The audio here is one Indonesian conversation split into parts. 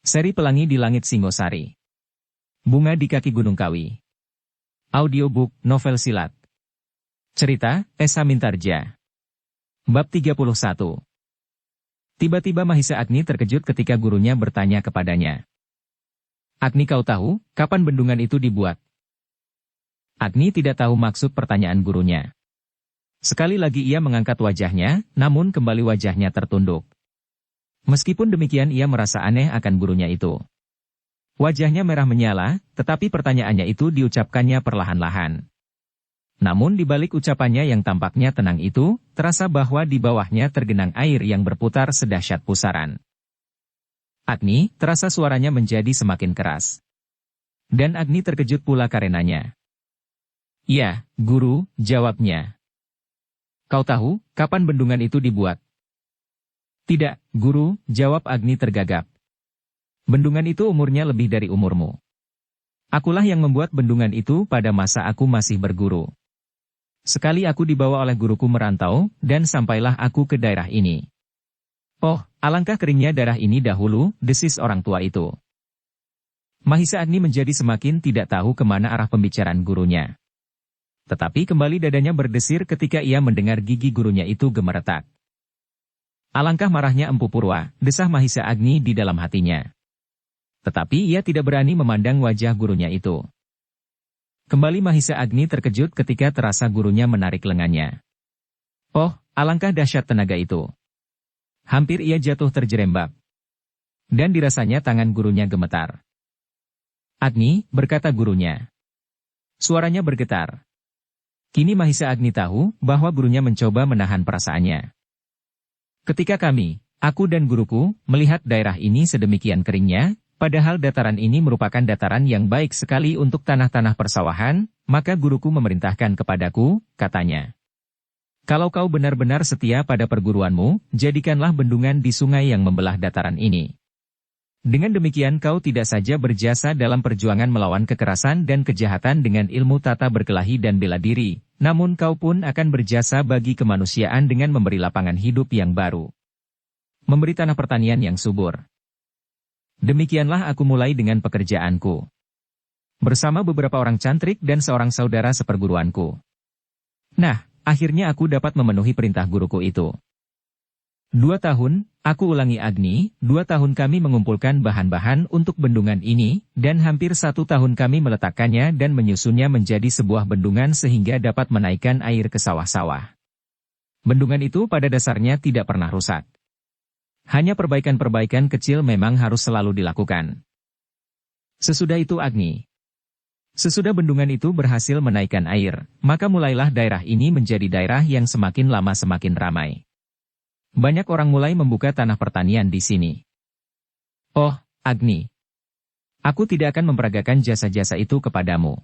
Seri Pelangi di Langit Singosari. Bunga di Kaki Gunung Kawi. Audiobook, novel silat. Cerita, Esa Mintarja. Bab 31. Tiba-tiba Mahisa Agni terkejut ketika gurunya bertanya kepadanya. Agni, kau tahu, kapan bendungan itu dibuat? Agni tidak tahu maksud pertanyaan gurunya. Sekali lagi ia mengangkat wajahnya, namun kembali wajahnya tertunduk. Meskipun demikian ia merasa aneh akan gurunya itu. Wajahnya merah menyala, tetapi pertanyaannya itu diucapkannya perlahan-lahan. Namun di balik ucapannya yang tampaknya tenang itu, terasa bahwa di bawahnya tergenang air yang berputar sedahsyat pusaran. Agni, terasa suaranya menjadi semakin keras. Dan Agni terkejut pula karenanya. Ya, guru, jawabnya. Kau tahu, kapan bendungan itu dibuat? Tidak, guru, jawab Agni tergagap. Bendungan itu umurnya lebih dari umurmu. Akulah yang membuat bendungan itu pada masa aku masih berguru. Sekali aku dibawa oleh guruku merantau, dan sampailah aku ke daerah ini. Oh, alangkah keringnya daerah ini dahulu, desis orang tua itu. Mahisa Agni menjadi semakin tidak tahu kemana arah pembicaraan gurunya. Tetapi kembali dadanya berdesir ketika ia mendengar gigi gurunya itu gemeretak. Alangkah marahnya Empu Purwa, desah Mahisa Agni di dalam hatinya. Tetapi ia tidak berani memandang wajah gurunya itu. Kembali Mahisa Agni terkejut ketika terasa gurunya menarik lengannya. Oh, alangkah dahsyat tenaga itu. Hampir ia jatuh terjerembab. Dan dirasanya tangan gurunya gemetar. Agni, berkata gurunya. Suaranya bergetar. Kini Mahisa Agni tahu bahwa gurunya mencoba menahan perasaannya. Ketika kami, aku dan guruku, melihat daerah ini sedemikian keringnya, padahal dataran ini merupakan dataran yang baik sekali untuk tanah-tanah persawahan, maka guruku memerintahkan kepadaku, katanya. Kalau kau benar-benar setia pada perguruanmu, jadikanlah bendungan di sungai yang membelah dataran ini. Dengan demikian kau tidak saja berjasa dalam perjuangan melawan kekerasan dan kejahatan dengan ilmu tata berkelahi dan bela diri, namun kau pun akan berjasa bagi kemanusiaan dengan memberi lapangan hidup yang baru. Memberi tanah pertanian yang subur. Demikianlah aku mulai dengan pekerjaanku. Bersama beberapa orang cantrik dan seorang saudara seperguruanku. Nah, akhirnya aku dapat memenuhi perintah guruku itu. 2 tahun, aku ulangi Agni, 2 tahun kami mengumpulkan bahan-bahan untuk bendungan ini, dan hampir 1 tahun kami meletakkannya dan menyusunnya menjadi sebuah bendungan sehingga dapat menaikkan air ke sawah-sawah. Bendungan itu pada dasarnya tidak pernah rusak. Hanya perbaikan-perbaikan kecil memang harus selalu dilakukan. Sesudah itu Agni. Sesudah bendungan itu berhasil menaikkan air, maka mulailah daerah ini menjadi daerah yang semakin lama semakin ramai. Banyak orang mulai membuka tanah pertanian di sini. Oh, Agni. Aku tidak akan memperagakan jasa-jasa itu kepadamu.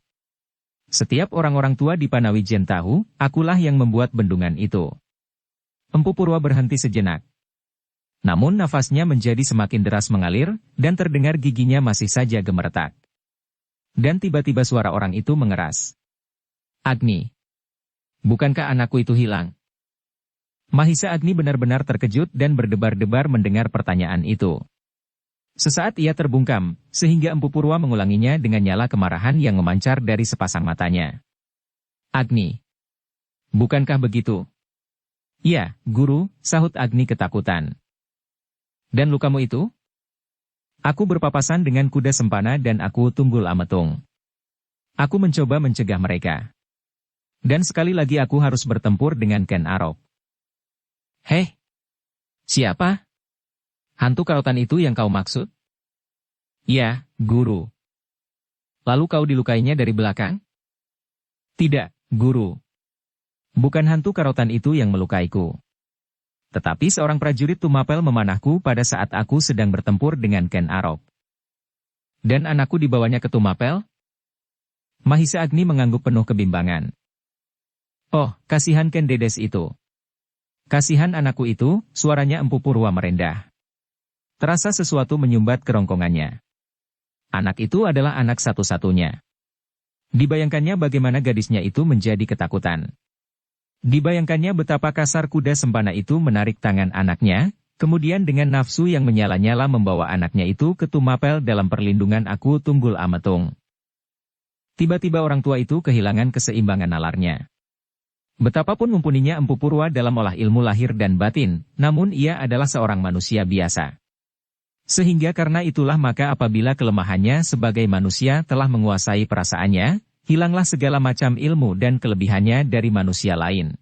Setiap orang-orang tua di Panawijen tahu, akulah yang membuat bendungan itu. Empu Purwa berhenti sejenak. Namun nafasnya menjadi semakin deras mengalir, dan terdengar giginya masih saja gemeretak. Dan tiba-tiba suara orang itu mengeras. Agni. Bukankah anakku itu hilang? Mahisa Agni benar-benar terkejut dan berdebar-debar mendengar pertanyaan itu. Sesaat ia terbungkam, sehingga Empu Purwa mengulanginya dengan nyala kemarahan yang memancar dari sepasang matanya. Agni. Bukankah begitu? Ya, guru, sahut Agni ketakutan. Dan lukamu itu? Aku berpapasan dengan kuda sempana dan aku tunggul ametung. Aku mencoba mencegah mereka. Dan sekali lagi aku harus bertempur dengan Ken Arok. Heh, siapa? Hantu karautan itu yang kau maksud? Ya, guru. Lalu kau dilukainya dari belakang? Tidak, guru. Bukan hantu karautan itu yang melukaiku. Tetapi seorang prajurit Tumapel memanahku pada saat aku sedang bertempur dengan Ken Arok. Dan anakku dibawanya ke Tumapel? Mahisa Agni mengangguk penuh kebimbangan. Oh, kasihan Ken Dedes itu. Kasihan anakku itu, suaranya Empu Purwa merendah. Terasa sesuatu menyumbat kerongkongannya. Anak itu adalah anak satu-satunya. Dibayangkannya bagaimana gadisnya itu menjadi ketakutan. Dibayangkannya betapa kasar kuda sempana itu menarik tangan anaknya, Kemudian dengan nafsu yang menyala-nyala membawa anaknya itu ke Tumapel dalam perlindungan aku Tunggul Ametung. Tiba-tiba orang tua itu kehilangan keseimbangan nalarnya. Betapapun mumpuninya Empu Purwa dalam olah ilmu lahir dan batin, namun ia adalah seorang manusia biasa. Sehingga karena itulah maka apabila kelemahannya sebagai manusia telah menguasai perasaannya, hilanglah segala macam ilmu dan kelebihannya dari manusia lain.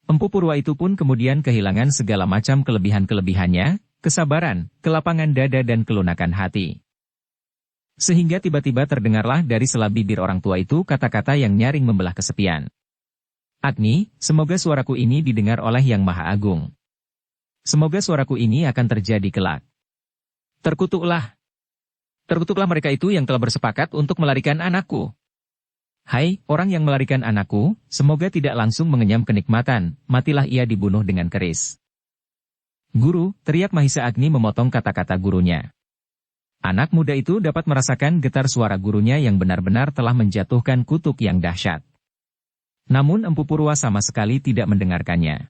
Empu Purwa itu pun kemudian kehilangan segala macam kelebihan-kelebihannya, kesabaran, kelapangan dada dan kelunakan hati. Sehingga tiba-tiba terdengarlah dari sela bibir orang tua itu kata-kata yang nyaring membelah kesepian. Agni, semoga suaraku ini didengar oleh Yang Maha Agung. Semoga suaraku ini akan terjadi kelak. Terkutuklah. Terkutuklah mereka itu yang telah bersepakat untuk melarikan anakku. Hai, orang yang melarikan anakku, semoga tidak langsung mengenyam kenikmatan, matilah ia dibunuh dengan keris. Guru, teriak Mahisa Agni memotong kata-kata gurunya. Anak muda itu dapat merasakan getar suara gurunya yang benar-benar telah menjatuhkan kutuk yang dahsyat. Namun Empu Purwa sama sekali tidak mendengarkannya.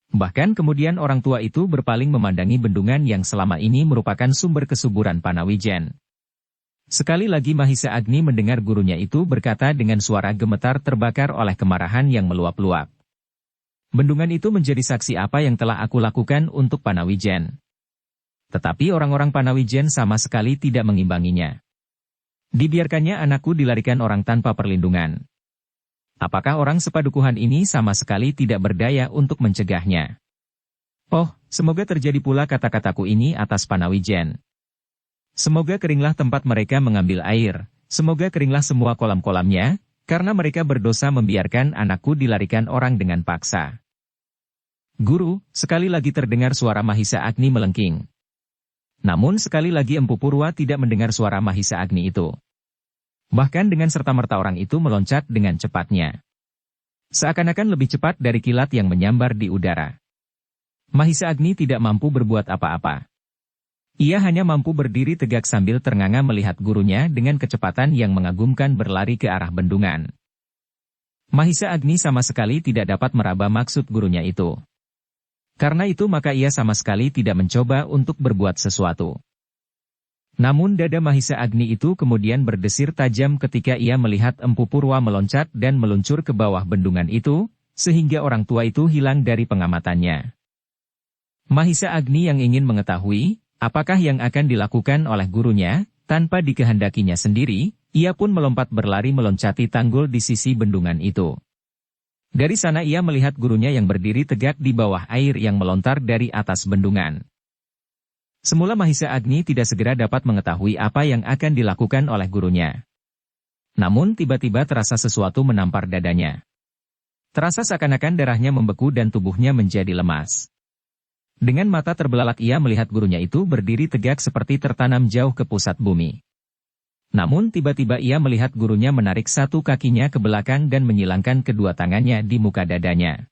Bahkan kemudian orang tua itu berpaling memandangi bendungan yang selama ini merupakan sumber kesuburan Panawijen. Sekali lagi Mahisa Agni mendengar gurunya itu berkata dengan suara gemetar terbakar oleh kemarahan yang meluap-luap. Bendungan itu menjadi saksi apa yang telah aku lakukan untuk Panawijen. Tetapi orang-orang Panawijen sama sekali tidak mengimbanginya. Dibiarkannya anakku dilarikan orang tanpa perlindungan. Apakah orang sepadukuhan ini sama sekali tidak berdaya untuk mencegahnya? Oh, semoga terjadi pula kata-kataku ini atas Panawijen. Semoga keringlah tempat mereka mengambil air, semoga keringlah semua kolam-kolamnya, karena mereka berdosa membiarkan anakku dilarikan orang dengan paksa. Guru, sekali lagi terdengar suara Mahisa Agni melengking. Namun sekali lagi Empu Purwa tidak mendengar suara Mahisa Agni itu. Bahkan dengan serta-merta orang itu meloncat dengan cepatnya. Seakan-akan lebih cepat dari kilat yang menyambar di udara. Mahisa Agni tidak mampu berbuat apa-apa. Ia hanya mampu berdiri tegak sambil ternganga melihat gurunya dengan kecepatan yang mengagumkan berlari ke arah bendungan. Mahisa Agni sama sekali tidak dapat meraba maksud gurunya itu. Karena itu maka ia sama sekali tidak mencoba untuk berbuat sesuatu. Namun dada Mahisa Agni itu kemudian berdesir tajam ketika ia melihat Empu Purwa meloncat dan meluncur ke bawah bendungan itu, sehingga orang tua itu hilang dari pengamatannya. Mahisa Agni yang ingin mengetahui apakah yang akan dilakukan oleh gurunya, tanpa dikehendakinya sendiri, ia pun melompat berlari meloncati tanggul di sisi bendungan itu. Dari sana ia melihat gurunya yang berdiri tegak di bawah air yang melontar dari atas bendungan. Semula Mahisa Agni tidak segera dapat mengetahui apa yang akan dilakukan oleh gurunya. Namun tiba-tiba terasa sesuatu menampar dadanya. Terasa seakan-akan darahnya membeku dan tubuhnya menjadi lemas. Dengan mata terbelalak ia melihat gurunya itu berdiri tegak seperti tertanam jauh ke pusat bumi. Namun tiba-tiba ia melihat gurunya menarik satu kakinya ke belakang dan menyilangkan kedua tangannya di muka dadanya.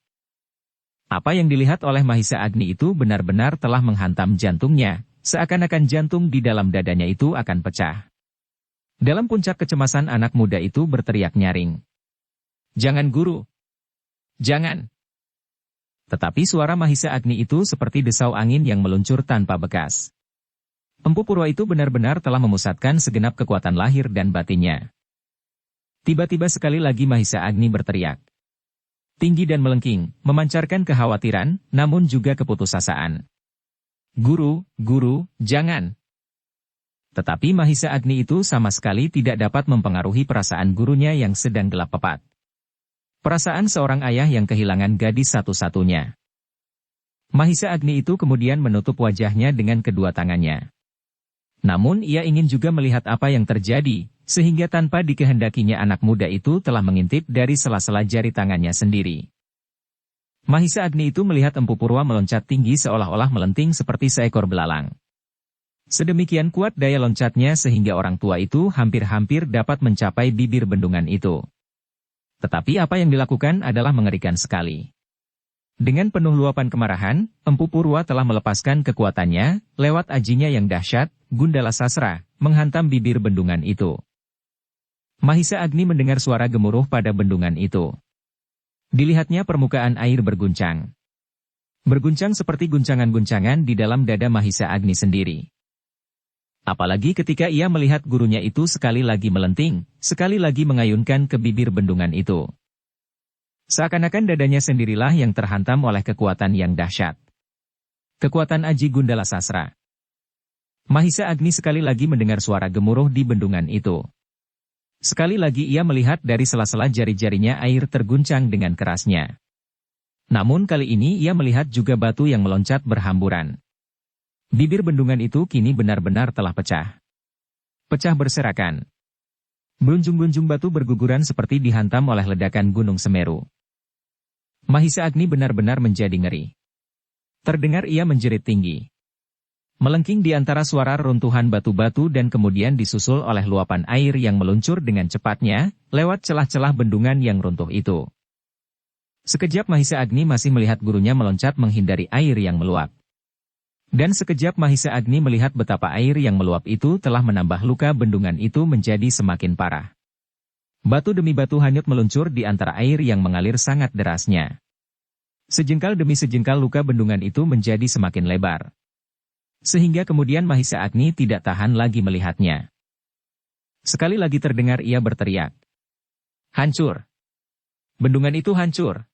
Apa yang dilihat oleh Mahisa Agni itu benar-benar telah menghantam jantungnya, seakan-akan jantung di dalam dadanya itu akan pecah. Dalam puncak kecemasan anak muda itu berteriak nyaring. "Jangan guru! Jangan!" Tetapi suara Mahisa Agni itu seperti desau angin yang meluncur tanpa bekas. Empu Purwa itu benar-benar telah memusatkan segenap kekuatan lahir dan batinnya. Tiba-tiba sekali lagi Mahisa Agni berteriak. Tinggi dan melengking, memancarkan kekhawatiran, namun juga keputusasaan. "Guru, guru, jangan!" Tetapi Mahisa Agni itu sama sekali tidak dapat mempengaruhi perasaan gurunya yang sedang gelap pepat. Perasaan seorang ayah yang kehilangan gadis satu-satunya. Mahisa Agni itu kemudian menutup wajahnya dengan kedua tangannya. Namun ia ingin juga melihat apa yang terjadi, sehingga tanpa dikehendakinya anak muda itu telah mengintip dari sela-sela jari tangannya sendiri. Mahisa Agni itu melihat Empu Purwa meloncat tinggi seolah-olah melenting seperti seekor belalang. Sedemikian kuat daya loncatnya sehingga orang tua itu hampir-hampir dapat mencapai bibir bendungan itu. Tetapi apa yang dilakukan adalah mengerikan sekali. Dengan penuh luapan kemarahan, Empu Purwa telah melepaskan kekuatannya, lewat ajinya yang dahsyat, Gundala Sasra, menghantam bibir bendungan itu. Mahisa Agni mendengar suara gemuruh pada bendungan itu. Dilihatnya permukaan air berguncang. Berguncang seperti guncangan-guncangan di dalam dada Mahisa Agni sendiri. Apalagi ketika ia melihat gurunya itu sekali lagi melenting, sekali lagi mengayunkan ke bibir bendungan itu. Seakan-akan dadanya sendirilah yang terhantam oleh kekuatan yang dahsyat. Kekuatan Aji Gundala Sasra. Mahisa Agni sekali lagi mendengar suara gemuruh di bendungan itu. Sekali lagi ia melihat dari sela-sela jari-jarinya air terguncang dengan kerasnya. Namun kali ini ia melihat juga batu yang meloncat berhamburan. Bibir bendungan itu kini benar-benar telah pecah. Pecah berserakan. Bunjung-bunjung batu berguguran seperti dihantam oleh ledakan Gunung Semeru. Mahisa Agni benar-benar menjadi ngeri. Terdengar ia menjerit tinggi. Melengking di antara suara runtuhan batu-batu dan kemudian disusul oleh luapan air yang meluncur dengan cepatnya, lewat celah-celah bendungan yang runtuh itu. Sekejap Mahisa Agni masih melihat gurunya meloncat menghindari air yang meluap. Dan sekejap Mahisa Agni melihat betapa air yang meluap itu telah menambah luka bendungan itu menjadi semakin parah. Batu demi batu hanyut meluncur di antara air yang mengalir sangat derasnya. Sejengkal demi sejengkal luka bendungan itu menjadi semakin lebar. Sehingga kemudian Mahisa Agni tidak tahan lagi melihatnya. Sekali lagi terdengar ia berteriak. Hancur! Bendungan itu hancur!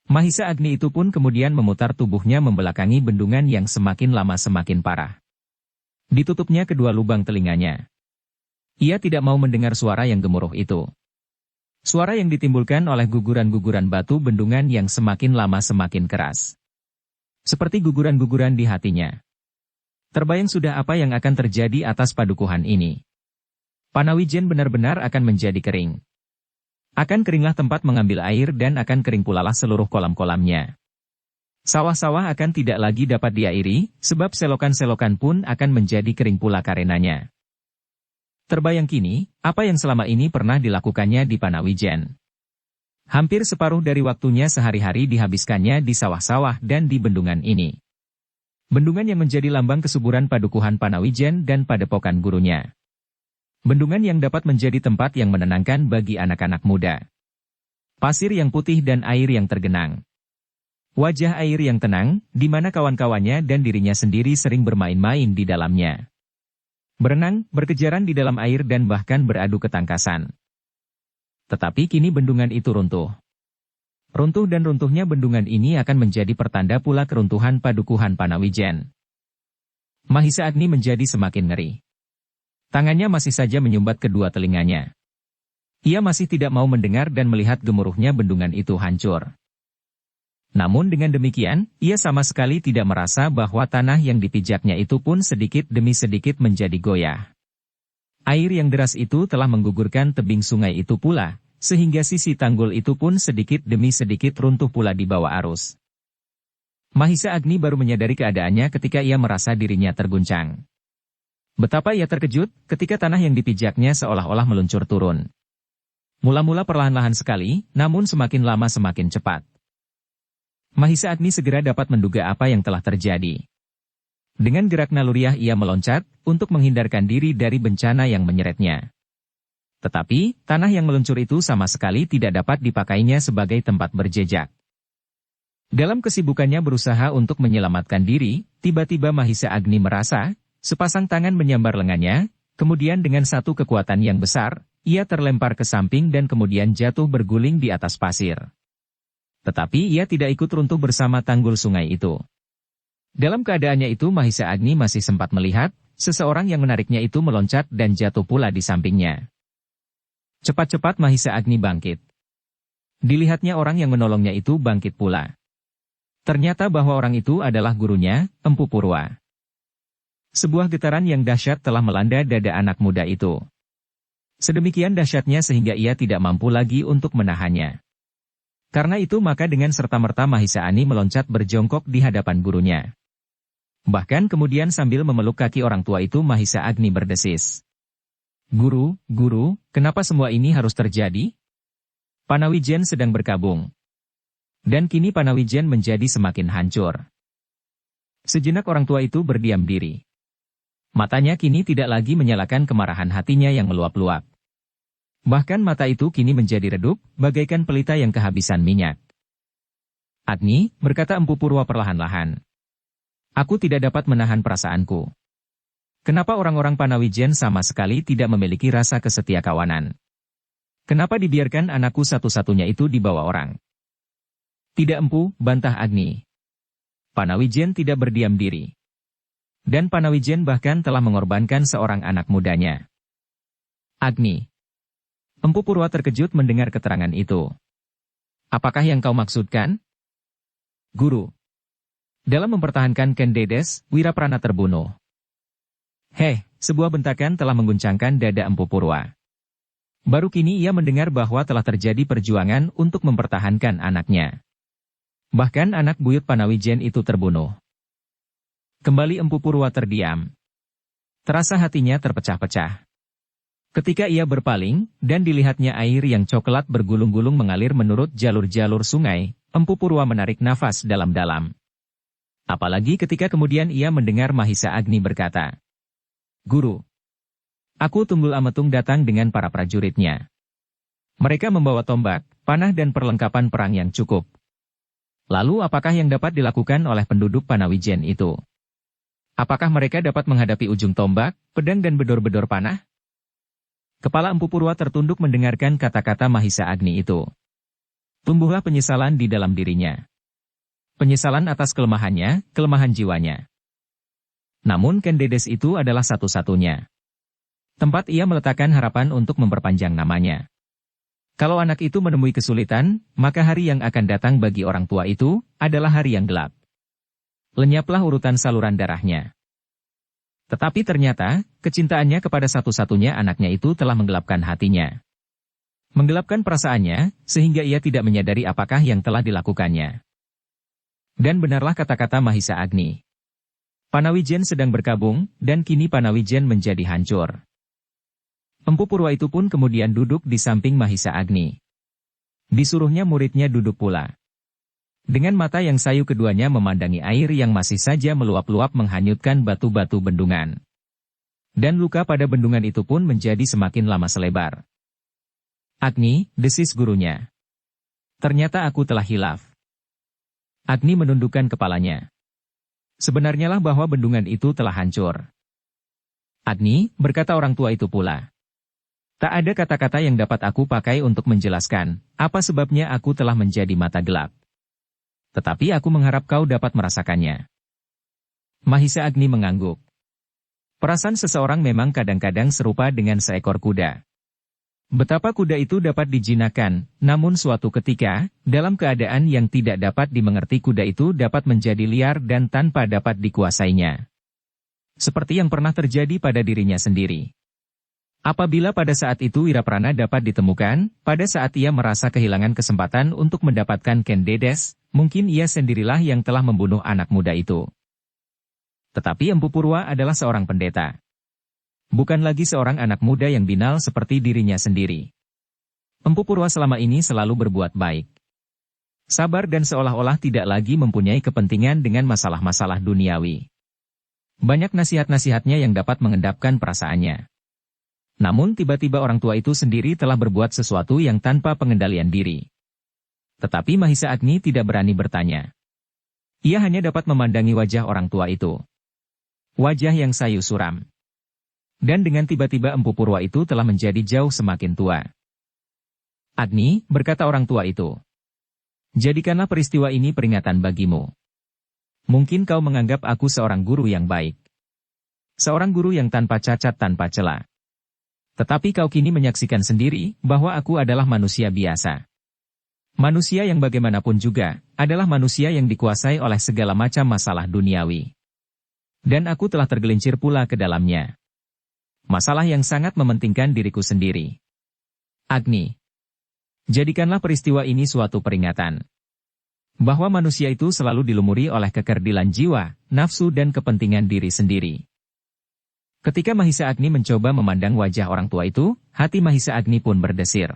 Mahisa Agni itu pun kemudian memutar tubuhnya membelakangi bendungan yang semakin lama semakin parah. Ditutupnya kedua lubang telinganya. Ia tidak mau mendengar suara yang gemuruh itu. Suara yang ditimbulkan oleh guguran-guguran batu bendungan yang semakin lama semakin keras. Seperti guguran-guguran di hatinya. Terbayang sudah apa yang akan terjadi atas padukuhan ini. Panawijen benar-benar akan menjadi kering. Akan keringlah tempat mengambil air dan akan kering pulalah seluruh kolam-kolamnya. Sawah-sawah akan tidak lagi dapat diairi, sebab selokan-selokan pun akan menjadi kering pula karenanya. Terbayang kini, apa yang selama ini pernah dilakukannya di Panawijen. Hampir separuh dari waktunya sehari-hari dihabiskannya di sawah-sawah dan di bendungan ini. Bendungan yang menjadi lambang kesuburan padukuhan Panawijen dan padepokan gurunya. Bendungan yang dapat menjadi tempat yang menenangkan bagi anak-anak muda. Pasir yang putih dan air yang tergenang. Wajah air yang tenang, di mana kawan-kawannya dan dirinya sendiri sering bermain-main di dalamnya. Berenang, berkejaran di dalam air dan bahkan beradu ketangkasan. Tetapi kini bendungan itu runtuh. Runtuh dan runtuhnya bendungan ini akan menjadi pertanda pula keruntuhan padukuhan Panawijen. Mahisa Agni menjadi semakin ngeri. Tangannya masih saja menyumbat kedua telinganya. Ia masih tidak mau mendengar dan melihat gemuruhnya bendungan itu hancur. Namun dengan demikian, ia sama sekali tidak merasa bahwa tanah yang dipijaknya itu pun sedikit demi sedikit menjadi goyah. Air yang deras itu telah menggugurkan tebing sungai itu pula, sehingga sisi tanggul itu pun sedikit demi sedikit runtuh pula di bawah arus. Mahisa Agni baru menyadari keadaannya ketika ia merasa dirinya terguncang. Betapa ia terkejut ketika tanah yang dipijaknya seolah-olah meluncur turun. Mula-mula perlahan-lahan sekali, namun semakin lama semakin cepat. Mahisa Agni segera dapat menduga apa yang telah terjadi. Dengan gerak naluriah ia meloncat, untuk menghindarkan diri dari bencana yang menyeretnya. Tetapi, tanah yang meluncur itu sama sekali tidak dapat dipakainya sebagai tempat berjejak. Dalam kesibukannya berusaha untuk menyelamatkan diri, tiba-tiba Mahisa Agni merasa, sepasang tangan menyambar lengannya, kemudian dengan satu kekuatan yang besar, ia terlempar ke samping dan kemudian jatuh berguling di atas pasir. Tetapi ia tidak ikut runtuh bersama tanggul sungai itu. Dalam keadaannya itu Mahisa Agni masih sempat melihat, seseorang yang menariknya itu meloncat dan jatuh pula di sampingnya. Cepat-cepat Mahisa Agni bangkit. Dilihatnya orang yang menolongnya itu bangkit pula. Ternyata bahwa orang itu adalah gurunya, Empu Purwa. Sebuah getaran yang dahsyat telah melanda dada anak muda itu. Sedemikian dahsyatnya sehingga ia tidak mampu lagi untuk menahannya. Karena itu maka dengan serta-merta Mahisa Agni meloncat berjongkok di hadapan gurunya. Bahkan kemudian sambil memeluk kaki orang tua itu Mahisa Agni berdesis. Guru, kenapa semua ini harus terjadi? Panawijen sedang berkabung. Dan kini Panawijen menjadi semakin hancur. Sejenak orang tua itu berdiam diri. Matanya kini tidak lagi menyalakan kemarahan hatinya yang meluap-luap. Bahkan mata itu kini menjadi redup, bagaikan pelita yang kehabisan minyak. Agni, berkata Empu Purwa perlahan-lahan. Aku tidak dapat menahan perasaanku. Kenapa orang-orang Panawijen sama sekali tidak memiliki rasa kesetiakawanan? Kenapa dibiarkan anakku satu-satunya itu dibawa orang? Tidak Empu, bantah Agni. Panawijen tidak berdiam diri. Dan Panawijen bahkan telah mengorbankan seorang anak mudanya. Agni. Empu Purwa terkejut mendengar keterangan itu. Apakah yang kau maksudkan? Guru. Dalam mempertahankan Ken Dedes, Wiraprana terbunuh. Sebuah bentakan telah mengguncangkan dada Empu Purwa. Baru kini ia mendengar bahwa telah terjadi perjuangan untuk mempertahankan anaknya. Bahkan anak buyut Panawijen itu terbunuh. Kembali Empu Purwa terdiam. Terasa hatinya terpecah-pecah. Ketika ia berpaling, dan dilihatnya air yang coklat bergulung-gulung mengalir menurut jalur-jalur sungai, Empu Purwa menarik nafas dalam-dalam. Apalagi ketika kemudian ia mendengar Mahisa Agni berkata, Guru, aku Tunggul Ametung datang dengan para prajuritnya. Mereka membawa tombak, panah dan perlengkapan perang yang cukup. Lalu apakah yang dapat dilakukan oleh penduduk Panawijen itu? Apakah mereka dapat menghadapi ujung tombak, pedang dan bedor-bedor panah? Kepala Empu Purwa tertunduk mendengarkan kata-kata Mahisa Agni itu. Tumbuhlah penyesalan di dalam dirinya. Penyesalan atas kelemahannya, kelemahan jiwanya. Namun Ken Dedes itu adalah satu-satunya tempat ia meletakkan harapan untuk memperpanjang namanya. Kalau anak itu menemui kesulitan, maka hari yang akan datang bagi orang tua itu adalah hari yang gelap. Lenyaplah urutan saluran darahnya. Tetapi ternyata, kecintaannya kepada satu-satunya anaknya itu telah menggelapkan hatinya. Menggelapkan perasaannya, sehingga ia tidak menyadari apakah yang telah dilakukannya. Dan benarlah kata-kata Mahisa Agni. Panawijen sedang berkabung, dan kini Panawijen menjadi hancur. Empu Purwa itu pun kemudian duduk di samping Mahisa Agni. Disuruhnya muridnya duduk pula. Dengan mata yang sayu keduanya memandangi air yang masih saja meluap-luap menghanyutkan batu-batu bendungan. Dan luka pada bendungan itu pun menjadi semakin lama selebar. Agni, desis gurunya. Ternyata aku telah hilaf. Agni menundukkan kepalanya. Sebenarnya lah bahwa bendungan itu telah hancur. Agni, berkata orang tua itu pula. Tak ada kata-kata yang dapat aku pakai untuk menjelaskan, apa sebabnya aku telah menjadi mata gelap. Tetapi aku mengharap kau dapat merasakannya. Mahisa Agni mengangguk. Perasaan seseorang memang kadang-kadang serupa dengan seekor kuda. Betapa kuda itu dapat dijinakkan, namun suatu ketika, dalam keadaan yang tidak dapat dimengerti kuda itu dapat menjadi liar dan tanpa dapat dikuasainya. Seperti yang pernah terjadi pada dirinya sendiri. Apabila pada saat itu Wiraprana dapat ditemukan, pada saat ia merasa kehilangan kesempatan untuk mendapatkan Ken Dedes, mungkin ia sendirilah yang telah membunuh anak muda itu. Tetapi Empu Purwa adalah seorang pendeta. Bukan lagi seorang anak muda yang binal seperti dirinya sendiri. Empu Purwa selama ini selalu berbuat baik. Sabar dan seolah-olah tidak lagi mempunyai kepentingan dengan masalah-masalah duniawi. Banyak nasihat-nasihatnya yang dapat mengendapkan perasaannya. Namun tiba-tiba orang tua itu sendiri telah berbuat sesuatu yang tanpa pengendalian diri. Tetapi Mahisa Agni tidak berani bertanya. Ia hanya dapat memandangi wajah orang tua itu. Wajah yang sayu suram. Dan dengan tiba-tiba Empu Purwa itu telah menjadi jauh semakin tua. Agni, berkata orang tua itu. Jadikanlah peristiwa ini peringatan bagimu. Mungkin kau menganggap aku seorang guru yang baik. Seorang guru yang tanpa cacat tanpa cela. Tetapi kau kini menyaksikan sendiri bahwa aku adalah manusia biasa. Manusia yang bagaimanapun juga, adalah manusia yang dikuasai oleh segala macam masalah duniawi. Dan aku telah tergelincir pula ke dalamnya. Masalah yang sangat mementingkan diriku sendiri. Agni. Jadikanlah peristiwa ini suatu peringatan. Bahwa manusia itu selalu dilumuri oleh kekerdilan jiwa, nafsu dan kepentingan diri sendiri. Ketika Mahisa Agni mencoba memandang wajah orang tua itu, hati Mahisa Agni pun berdesir.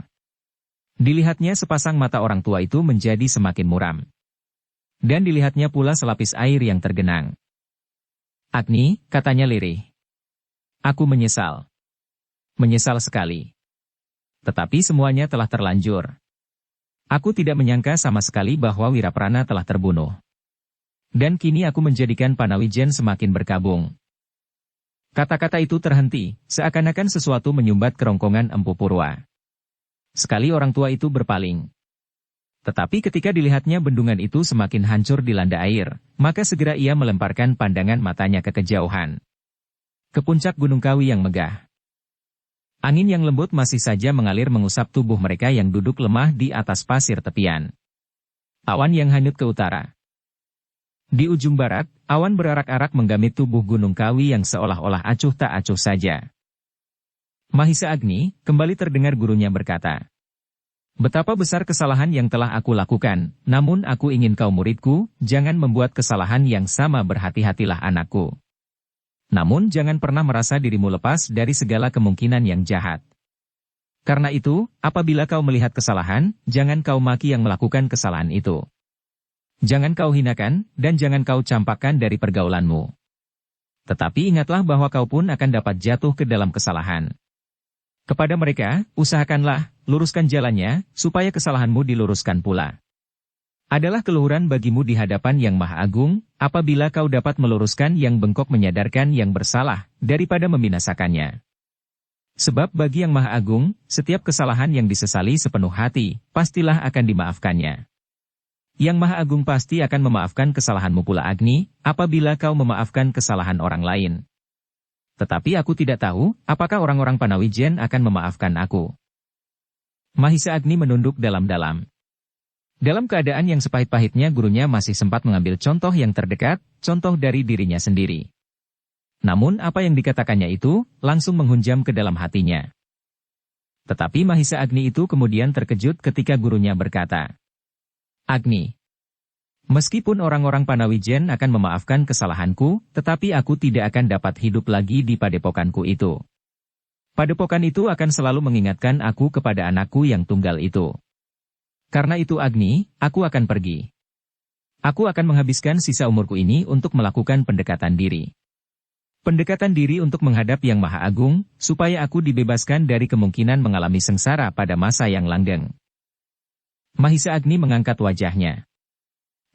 Dilihatnya sepasang mata orang tua itu menjadi semakin muram. Dan dilihatnya pula selapis air yang tergenang. Agni, katanya lirih. Aku menyesal. Menyesal sekali. Tetapi semuanya telah terlanjur. Aku tidak menyangka sama sekali bahwa Wiraprana telah terbunuh. Dan kini aku menjadikan Panawijen semakin berkabung. Kata-kata itu terhenti, seakan-akan sesuatu menyumbat kerongkongan Empu Purwa. Sekali orang tua itu berpaling. Tetapi ketika dilihatnya bendungan itu semakin hancur dilanda air, maka segera ia melemparkan pandangan matanya ke kejauhan. Ke puncak Gunung Kawi yang megah. Angin yang lembut masih saja mengalir mengusap tubuh mereka yang duduk lemah di atas pasir tepian. Awan yang hanyut ke utara. Di ujung barat, awan berarak-arak menggamit tubuh Gunung Kawi yang seolah-olah acuh tak acuh saja. Mahisa Agni, kembali terdengar gurunya berkata, "Betapa besar kesalahan yang telah aku lakukan, namun aku ingin kau muridku, jangan membuat kesalahan yang sama, berhati-hatilah anakku. Namun jangan pernah merasa dirimu lepas dari segala kemungkinan yang jahat. Karena itu, apabila kau melihat kesalahan, jangan kau maki yang melakukan kesalahan itu. Jangan kau hinakan, dan jangan kau campakkan dari pergaulanmu. Tetapi ingatlah bahwa kau pun akan dapat jatuh ke dalam kesalahan. Kepada mereka, usahakanlah, luruskan jalannya, supaya kesalahanmu diluruskan pula. Adalah keluhuran bagimu di hadapan Yang Maha Agung, apabila kau dapat meluruskan yang bengkok menyadarkan yang bersalah, daripada membinasakannya. Sebab bagi Yang Maha Agung, setiap kesalahan yang disesali sepenuh hati, pastilah akan dimaafkannya. Yang Maha Agung pasti akan memaafkan kesalahanmu pula Agni, apabila kau memaafkan kesalahan orang lain. Tetapi aku tidak tahu, apakah orang-orang Panawijen akan memaafkan aku." Mahisa Agni menunduk dalam-dalam. Dalam keadaan yang sepahit-pahitnya gurunya masih sempat mengambil contoh yang terdekat, contoh dari dirinya sendiri. Namun apa yang dikatakannya itu, langsung menghunjam ke dalam hatinya. Tetapi Mahisa Agni itu kemudian terkejut ketika gurunya berkata, "Agni, meskipun orang-orang Panawijen akan memaafkan kesalahanku, tetapi aku tidak akan dapat hidup lagi di padepokanku itu. Padepokan itu akan selalu mengingatkan aku kepada anakku yang tunggal itu. Karena itu Agni, aku akan pergi. Aku akan menghabiskan sisa umurku ini untuk melakukan pendekatan diri. Pendekatan diri untuk menghadap Yang Maha Agung, supaya aku dibebaskan dari kemungkinan mengalami sengsara pada masa yang langgeng." Mahisa Agni mengangkat wajahnya.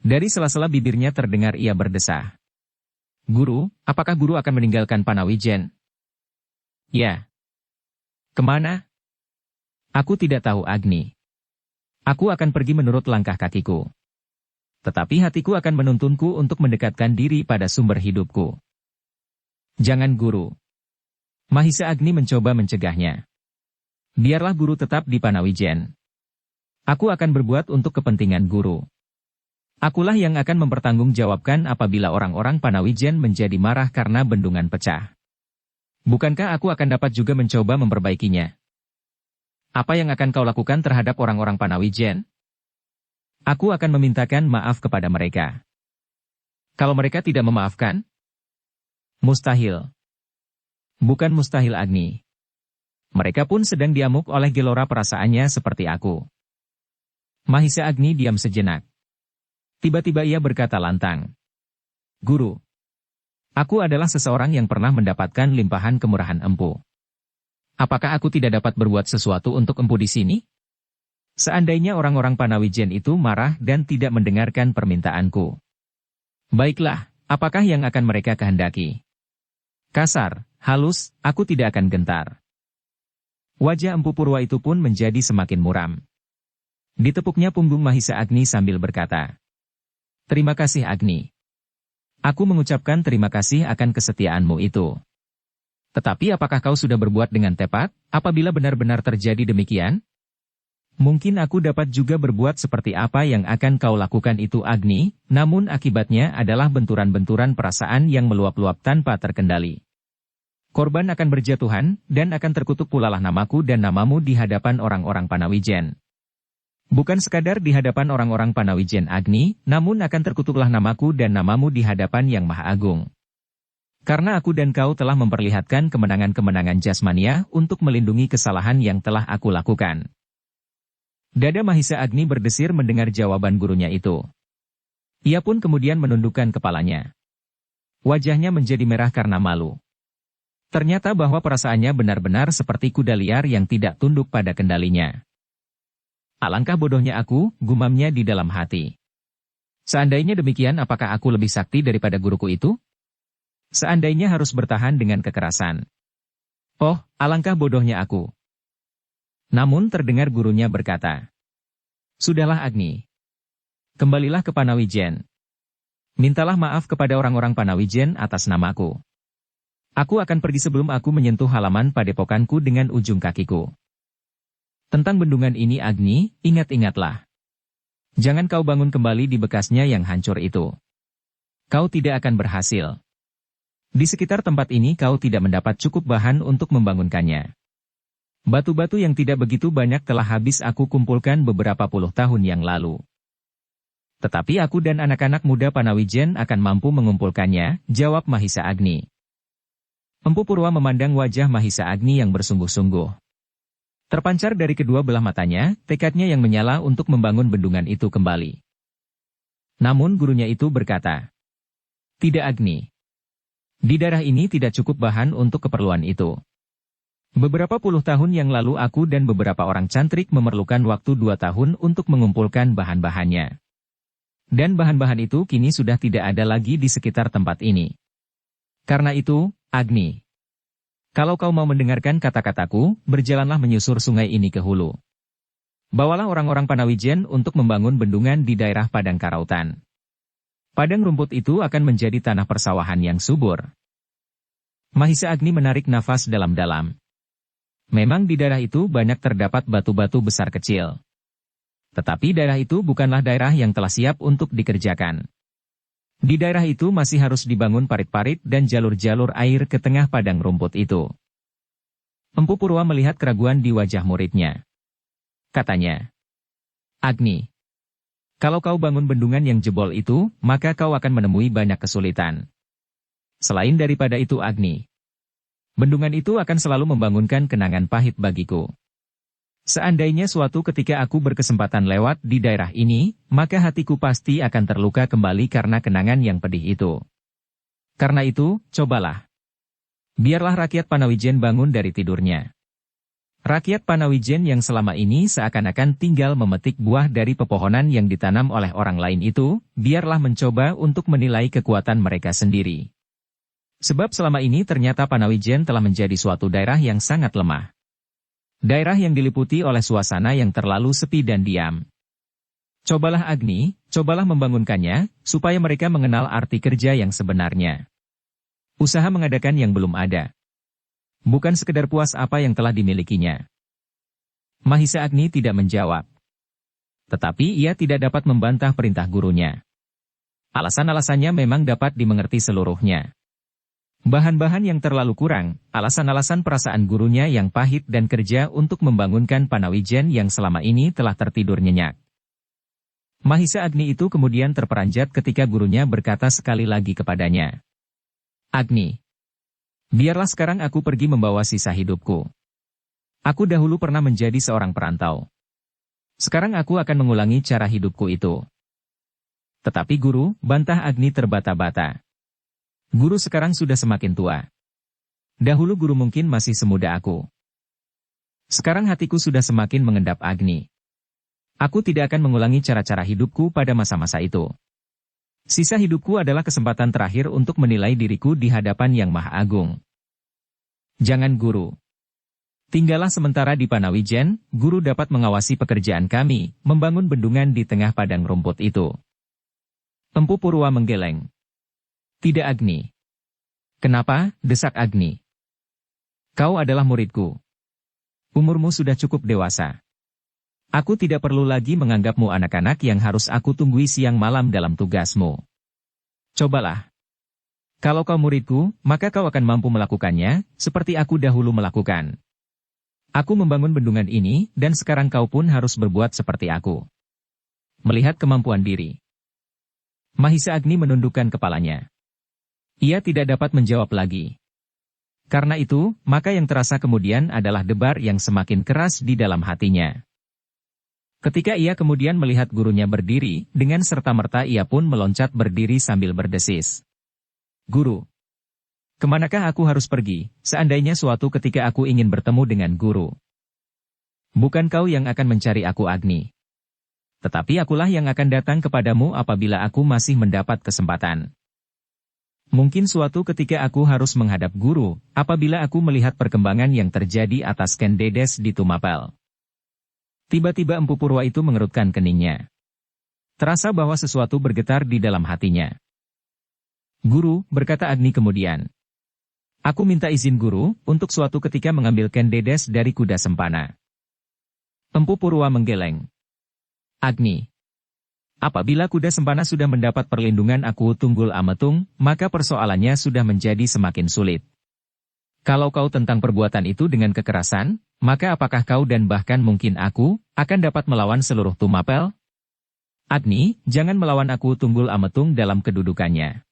Dari sela-sela bibirnya terdengar ia berdesah. "Guru, apakah guru akan meninggalkan Panawijen?" "Ya." "Kemana?" "Aku tidak tahu Agni. Aku akan pergi menurut langkah kakiku. Tetapi hatiku akan menuntunku untuk mendekatkan diri pada sumber hidupku." "Jangan guru." Mahisa Agni mencoba mencegahnya. "Biarlah guru tetap di Panawijen. Aku akan berbuat untuk kepentingan guru. Akulah yang akan mempertanggungjawabkan apabila orang-orang Panawijen menjadi marah karena bendungan pecah. Bukankah aku akan dapat juga mencoba memperbaikinya? Apa yang akan kau lakukan terhadap orang-orang Panawijen?" "Aku akan memintakan maaf kepada mereka." "Kalau mereka tidak memaafkan?" "Mustahil." "Bukan mustahil Agni. Mereka pun sedang diamuk oleh gelora perasaannya seperti aku." Mahisa Agni diam sejenak. Tiba-tiba ia berkata lantang, "Guru, aku adalah seseorang yang pernah mendapatkan limpahan kemurahan Empu. Apakah aku tidak dapat berbuat sesuatu untuk Empu di sini? Seandainya orang-orang Panawijen itu marah dan tidak mendengarkan permintaanku. Baiklah, apakah yang akan mereka kehendaki? Kasar, halus, aku tidak akan gentar." Wajah Empu Purwa itu pun menjadi semakin muram. Ditepuknya punggung Mahisa Agni sambil berkata, "Terima kasih Agni. Aku mengucapkan terima kasih akan kesetiaanmu itu. Tetapi apakah kau sudah berbuat dengan tepat, apabila benar-benar terjadi demikian? Mungkin aku dapat juga berbuat seperti apa yang akan kau lakukan itu Agni, namun akibatnya adalah benturan-benturan perasaan yang meluap-luap tanpa terkendali. Korban akan berjatuhan, dan akan terkutuk pulalah namaku dan namamu di hadapan orang-orang Panawijen. Bukan sekadar di hadapan orang-orang Panawijen Agni, namun akan terkutuklah namaku dan namamu di hadapan Yang Maha Agung. Karena aku dan kau telah memperlihatkan kemenangan-kemenangan jasmania untuk melindungi kesalahan yang telah aku lakukan." Dada Mahisa Agni berdesir mendengar jawaban gurunya itu. Ia pun kemudian menundukkan kepalanya. Wajahnya menjadi merah karena malu. Ternyata bahwa perasaannya benar-benar seperti kuda liar yang tidak tunduk pada kendalinya. Alangkah bodohnya aku, gumamnya di dalam hati. Seandainya demikian, apakah aku lebih sakti daripada guruku itu? Seandainya harus bertahan dengan kekerasan. Oh, alangkah bodohnya aku. Namun terdengar gurunya berkata, "Sudahlah Agni. Kembalilah ke Panawijen. Mintalah maaf kepada orang-orang Panawijen atas namaku. Aku akan pergi sebelum aku menyentuh halaman padepokanku dengan ujung kakiku. Tentang bendungan ini Agni, ingat-ingatlah. Jangan kau bangun kembali di bekasnya yang hancur itu. Kau tidak akan berhasil. Di sekitar tempat ini kau tidak mendapat cukup bahan untuk membangunkannya. Batu-batu yang tidak begitu banyak telah habis aku kumpulkan beberapa puluh tahun yang lalu. Tetapi aku dan anak-anak muda Panawijen akan mampu mengumpulkannya," jawab Mahisa Agni. Empu Purwa memandang wajah Mahisa Agni yang bersungguh-sungguh. Terpancar dari kedua belah matanya, tekadnya yang menyala untuk membangun bendungan itu kembali. Namun gurunya itu berkata, "Tidak Agni. Di daerah ini tidak cukup bahan untuk keperluan itu. Beberapa puluh tahun yang lalu aku dan beberapa orang cantrik memerlukan waktu 2 tahun untuk mengumpulkan bahan-bahannya. Dan bahan-bahan itu kini sudah tidak ada lagi di sekitar tempat ini. Karena itu, Agni, kalau kau mau mendengarkan kata-kataku, berjalanlah menyusur sungai ini ke hulu. Bawalah orang-orang Panawijen untuk membangun bendungan di daerah Padang Karautan. Padang rumput itu akan menjadi tanah persawahan yang subur." Mahisa Agni menarik nafas dalam-dalam. Memang di daerah itu banyak terdapat batu-batu besar kecil. Tetapi daerah itu bukanlah daerah yang telah siap untuk dikerjakan. Di daerah itu masih harus dibangun parit-parit dan jalur-jalur air ke tengah padang rumput itu. Empu Purwa melihat keraguan di wajah muridnya. Katanya, "Agni, kalau kau bangun bendungan yang jebol itu, maka kau akan menemui banyak kesulitan. Selain daripada itu Agni, bendungan itu akan selalu membangunkan kenangan pahit bagiku. Seandainya suatu ketika aku berkesempatan lewat di daerah ini, maka hatiku pasti akan terluka kembali karena kenangan yang pedih itu. Karena itu, cobalah. Biarlah rakyat Panawijen bangun dari tidurnya. Rakyat Panawijen yang selama ini seakan-akan tinggal memetik buah dari pepohonan yang ditanam oleh orang lain itu, biarlah mencoba untuk menilai kekuatan mereka sendiri. Sebab selama ini ternyata Panawijen telah menjadi suatu daerah yang sangat lemah. Daerah yang diliputi oleh suasana yang terlalu sepi dan diam. Cobalah Agni, cobalah membangunkannya, supaya mereka mengenal arti kerja yang sebenarnya. Usaha mengadakan yang belum ada. Bukan sekedar puas apa yang telah dimilikinya." Mahisa Agni tidak menjawab. Tetapi ia tidak dapat membantah perintah gurunya. Alasan-alasannya memang dapat dimengerti seluruhnya. Bahan-bahan yang terlalu kurang, alasan-alasan perasaan gurunya yang pahit dan kerja untuk membangunkan Panawijen yang selama ini telah tertidur nyenyak. Mahisa Agni itu kemudian terperanjat ketika gurunya berkata sekali lagi kepadanya, "Agni, biarlah sekarang aku pergi membawa sisa hidupku. Aku dahulu pernah menjadi seorang perantau. Sekarang aku akan mengulangi cara hidupku itu." "Tetapi guru," bantah Agni terbata-bata. "Guru sekarang sudah semakin tua. Dahulu guru mungkin masih semuda aku. Sekarang hatiku sudah semakin mengendap Agni. Aku tidak akan mengulangi cara-cara hidupku pada masa-masa itu. Sisa hidupku adalah kesempatan terakhir untuk menilai diriku di hadapan Yang Maha Agung. Jangan guru. Tinggallah sementara di Panawijen, guru dapat mengawasi pekerjaan kami, membangun bendungan di tengah padang rumput itu." Empu Purwa menggeleng. "Tidak Agni." "Kenapa?" desak Agni. "Kau adalah muridku. Umurmu sudah cukup dewasa. Aku tidak perlu lagi menganggapmu anak-anak yang harus aku tunggui siang malam dalam tugasmu. Cobalah. Kalau kau muridku, maka kau akan mampu melakukannya, seperti aku dahulu melakukan. Aku membangun bendungan ini, dan sekarang kau pun harus berbuat seperti aku. Melihat kemampuan diri." Mahisa Agni menundukkan kepalanya. Ia tidak dapat menjawab lagi. Karena itu, maka yang terasa kemudian adalah debar yang semakin keras di dalam hatinya. Ketika ia kemudian melihat gurunya berdiri, dengan serta-merta ia pun meloncat berdiri sambil berdesis. "Guru, kemanakah aku harus pergi, seandainya suatu ketika aku ingin bertemu dengan guru?" Bukan kau yang akan mencari aku, Agni. Tetapi akulah yang akan datang kepadamu apabila aku masih mendapat kesempatan. Mungkin suatu ketika aku harus menghadap guru, apabila aku melihat perkembangan yang terjadi atas Ken Dedes di Tumapel. Tiba-tiba Empu Purwa itu mengerutkan keningnya. Terasa bahwa sesuatu bergetar di dalam hatinya. Guru, berkata Agni kemudian. Aku minta izin guru, untuk suatu ketika mengambil Ken Dedes dari kuda sempana. Empu Purwa menggeleng. Agni. Apabila kuda sempana sudah mendapat perlindungan aku Tunggul Ametung, maka persoalannya sudah menjadi semakin sulit. Kalau kau tentang perbuatan itu dengan kekerasan, maka apakah kau dan bahkan mungkin aku, akan dapat melawan seluruh Tumapel? Agni, jangan melawan aku Tunggul Ametung dalam kedudukannya.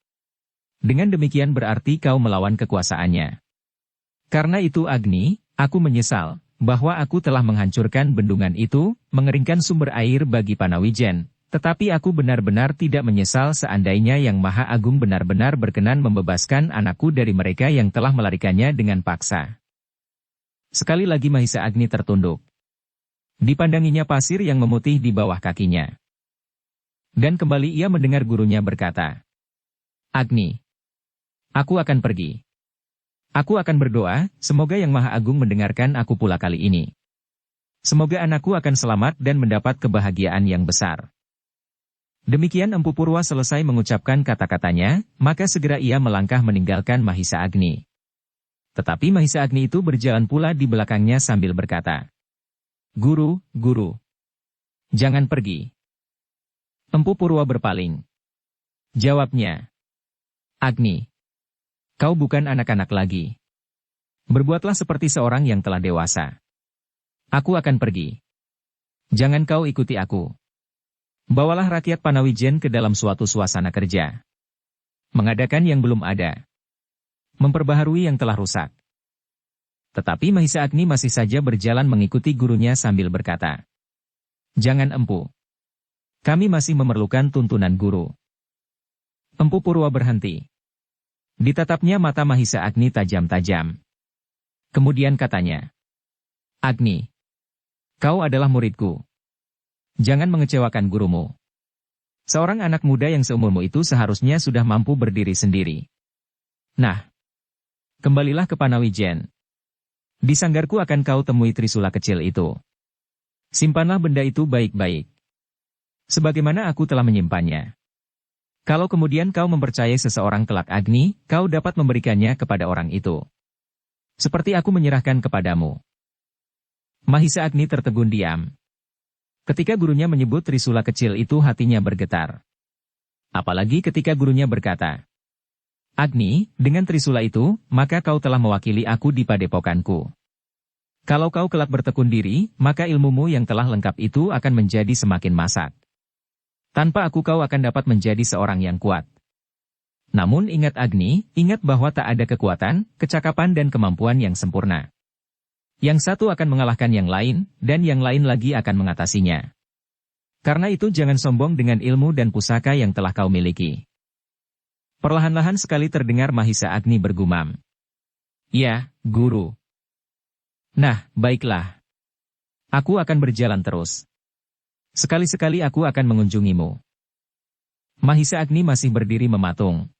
Dengan demikian berarti kau melawan kekuasaannya. Karena itu Agni, aku menyesal bahwa aku telah menghancurkan bendungan itu, mengeringkan sumber air bagi Panawijen, tetapi aku benar-benar tidak menyesal seandainya Yang Maha Agung benar-benar berkenan membebaskan anakku dari mereka yang telah melarikannya dengan paksa. Sekali lagi Mahisa Agni tertunduk. Dipandanginya pasir yang memutih di bawah kakinya. Dan kembali ia mendengar gurunya berkata, Agni, aku akan pergi. Aku akan berdoa, semoga Yang Maha Agung mendengarkan aku pula kali ini. Semoga anakku akan selamat dan mendapat kebahagiaan yang besar. Demikian Empu Purwa selesai mengucapkan kata-katanya, maka segera ia melangkah meninggalkan Mahisa Agni. Tetapi Mahisa Agni itu berjalan pula di belakangnya sambil berkata, Guru, guru, jangan pergi. Empu Purwa berpaling. Jawabnya, Agni, kau bukan anak-anak lagi. Berbuatlah seperti seorang yang telah dewasa. Aku akan pergi. Jangan kau ikuti aku. Bawalah rakyat Panawijen ke dalam suatu suasana kerja. Mengadakan yang belum ada. Memperbaharui yang telah rusak. Tetapi Mahisa Agni masih saja berjalan mengikuti gurunya sambil berkata, Jangan Empu. Kami masih memerlukan tuntunan guru. Empu Purwa berhenti. Ditatapnya mata Mahisa Agni tajam-tajam. Kemudian katanya, Agni, kau adalah muridku. Jangan mengecewakan gurumu. Seorang anak muda yang seumurmu itu seharusnya sudah mampu berdiri sendiri. Nah, kembalilah ke Panawijen. Di sanggarku akan kau temui trisula kecil itu. Simpanlah benda itu baik-baik. Sebagaimana aku telah menyimpannya. Kalau kemudian kau mempercayai seseorang kelak Agni, kau dapat memberikannya kepada orang itu. Seperti aku menyerahkan kepadamu. Mahisa Agni tertegun diam. Ketika gurunya menyebut trisula kecil itu hatinya bergetar. Apalagi ketika gurunya berkata, Agni, dengan trisula itu, maka kau telah mewakili aku di padepokanku. Kalau kau kelak bertekun diri, maka ilmumu yang telah lengkap itu akan menjadi semakin masak. Tanpa aku kau akan dapat menjadi seorang yang kuat. Namun ingat Agni, ingat bahwa tak ada kekuatan, kecakapan dan kemampuan yang sempurna. Yang satu akan mengalahkan yang lain, dan yang lain lagi akan mengatasinya. Karena itu jangan sombong dengan ilmu dan pusaka yang telah kau miliki. Perlahan-lahan sekali terdengar Mahisa Agni bergumam. Ya, guru. Nah, baiklah. Aku akan berjalan terus. Sekali-sekali aku akan mengunjungimu. Mahisa Agni masih berdiri mematung.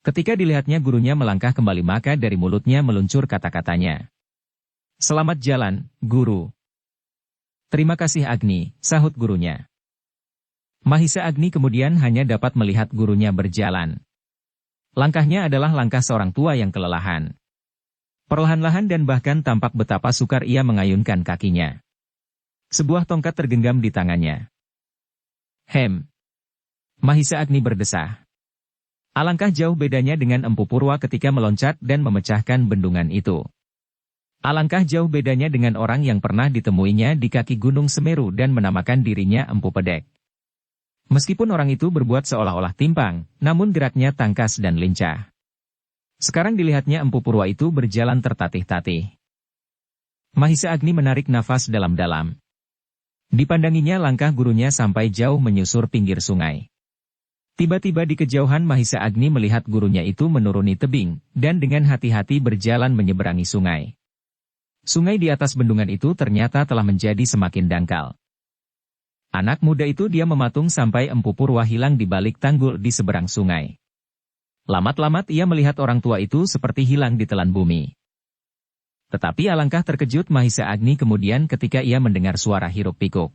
Ketika dilihatnya gurunya melangkah kembali maka dari mulutnya meluncur kata-katanya. Selamat jalan, guru. Terima kasih Agni, sahut gurunya. Mahisa Agni kemudian hanya dapat melihat gurunya berjalan. Langkahnya adalah langkah seorang tua yang kelelahan. Perlahan-lahan dan bahkan tampak betapa sukar ia mengayunkan kakinya. Sebuah tongkat tergenggam di tangannya. Mahisa Agni berdesah. Alangkah jauh bedanya dengan Empu Purwa ketika meloncat dan memecahkan bendungan itu. Alangkah jauh bedanya dengan orang yang pernah ditemuinya di kaki Gunung Semeru dan menamakan dirinya Empu Pedek. Meskipun orang itu berbuat seolah-olah timpang, namun geraknya tangkas dan lincah. Sekarang dilihatnya Empu Purwa itu berjalan tertatih-tatih. Mahisa Agni menarik nafas dalam-dalam. Dipandanginya langkah gurunya sampai jauh menyusur pinggir sungai. Tiba-tiba di kejauhan Mahisa Agni melihat gurunya itu menuruni tebing, dan dengan hati-hati berjalan menyeberangi sungai. Sungai di atas bendungan itu ternyata telah menjadi semakin dangkal. Anak muda itu diam mematung sampai Empu Purwa hilang di balik tanggul di seberang sungai. Lamat-lamat ia melihat orang tua itu seperti hilang di telan bumi. Tetapi alangkah terkejut Mahisa Agni kemudian ketika ia mendengar suara hiruk-pikuk.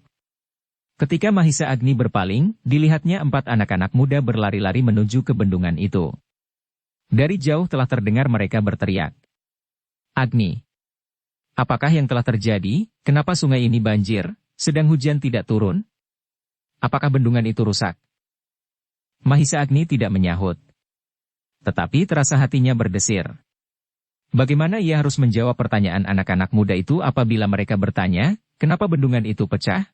Ketika Mahisa Agni berpaling, dilihatnya 4 anak-anak muda berlari-lari menuju ke bendungan itu. Dari jauh telah terdengar mereka berteriak. Agni, apakah yang telah terjadi? Kenapa sungai ini banjir, sedang hujan tidak turun? Apakah bendungan itu rusak? Mahisa Agni tidak menyahut. Tetapi terasa hatinya berdesir. Bagaimana ia harus menjawab pertanyaan anak-anak muda itu apabila mereka bertanya, kenapa bendungan itu pecah?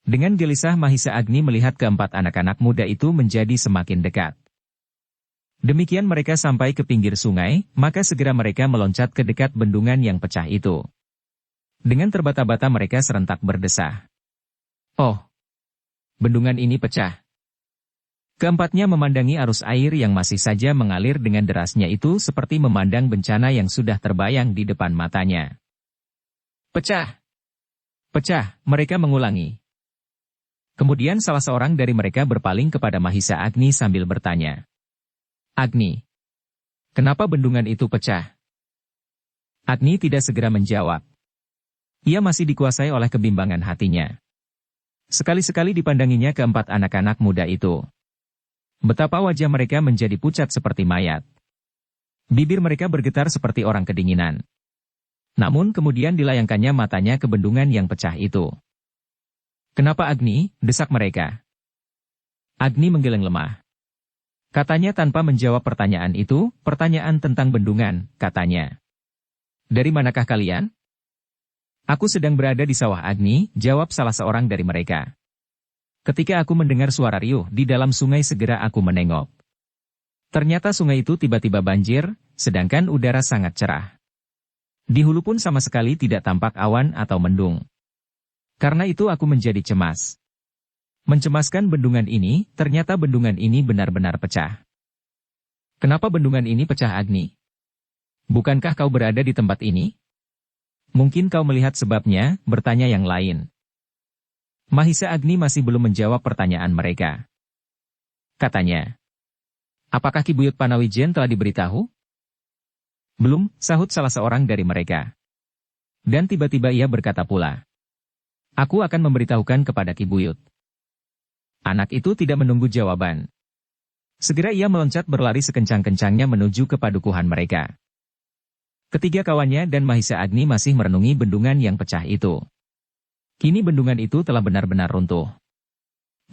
Dengan gelisah Mahisa Agni melihat keempat anak-anak muda itu menjadi semakin dekat. Demikian mereka sampai ke pinggir sungai, maka segera mereka meloncat ke dekat bendungan yang pecah itu. Dengan terbata-bata mereka serentak berdesah. Oh, bendungan ini pecah. Keempatnya memandangi arus air yang masih saja mengalir dengan derasnya itu seperti memandang bencana yang sudah terbayang di depan matanya. Pecah! Pecah, mereka mengulangi. Kemudian salah seorang dari mereka berpaling kepada Mahisa Agni sambil bertanya. Agni, kenapa bendungan itu pecah? Agni tidak segera menjawab. Ia masih dikuasai oleh kebimbangan hatinya. Sekali-sekali dipandanginya keempat anak-anak muda itu. Betapa wajah mereka menjadi pucat seperti mayat. Bibir mereka bergetar seperti orang kedinginan. Namun kemudian dilayangkannya matanya ke bendungan yang pecah itu. Kenapa Agni? Desak mereka. Agni menggeleng lemah. Katanya tanpa menjawab pertanyaan itu, pertanyaan tentang bendungan, katanya. Dari manakah kalian? Aku sedang berada di sawah Agni, jawab salah seorang dari mereka. Ketika aku mendengar suara riuh di dalam sungai segera aku menengok. Ternyata sungai itu tiba-tiba banjir, sedangkan udara sangat cerah. Di hulu pun sama sekali tidak tampak awan atau mendung. Karena itu aku menjadi cemas. Mencemaskan bendungan ini, ternyata bendungan ini benar-benar pecah. Kenapa bendungan ini pecah Agni? Bukankah kau berada di tempat ini? Mungkin kau melihat sebabnya, bertanya yang lain. Mahisa Agni masih belum menjawab pertanyaan mereka. Katanya, apakah Ki Buyut Panawijen telah diberitahu? Belum, sahut salah seorang dari mereka. Dan tiba-tiba ia berkata pula. Aku akan memberitahukan kepada Ki Buyut. Anak itu tidak menunggu jawaban. Segera ia meloncat berlari sekencang-kencangnya menuju ke padukuhan mereka. Ketiga kawannya dan Mahisa Agni masih merenungi bendungan yang pecah itu. Kini bendungan itu telah benar-benar runtuh.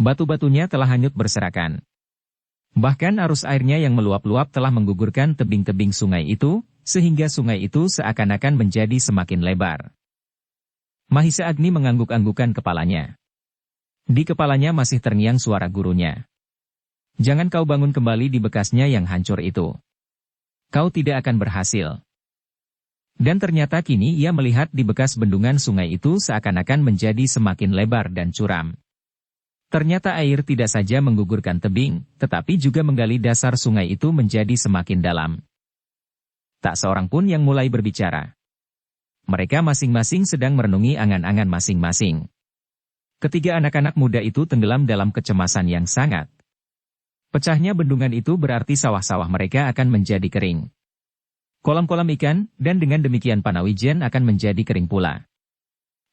Batu-batunya telah hanyut berserakan. Bahkan arus airnya yang meluap-luap telah menggugurkan tebing-tebing sungai itu, sehingga sungai itu seakan-akan menjadi semakin lebar. Mahisa Agni mengangguk-anggukan kepalanya. Di kepalanya masih terngiang suara gurunya. Jangan kau bangun kembali di bekasnya yang hancur itu. Kau tidak akan berhasil. Dan ternyata kini ia melihat di bekas bendungan sungai itu seakan-akan menjadi semakin lebar dan curam. Ternyata air tidak saja menggugurkan tebing, tetapi juga menggali dasar sungai itu menjadi semakin dalam. Tak seorang pun yang mulai berbicara. Mereka masing-masing sedang merenungi angan-angan masing-masing. Ketiga anak-anak muda itu tenggelam dalam kecemasan yang sangat. Pecahnya bendungan itu berarti sawah-sawah mereka akan menjadi kering. Kolam-kolam ikan, dan dengan demikian Panawijen akan menjadi kering pula.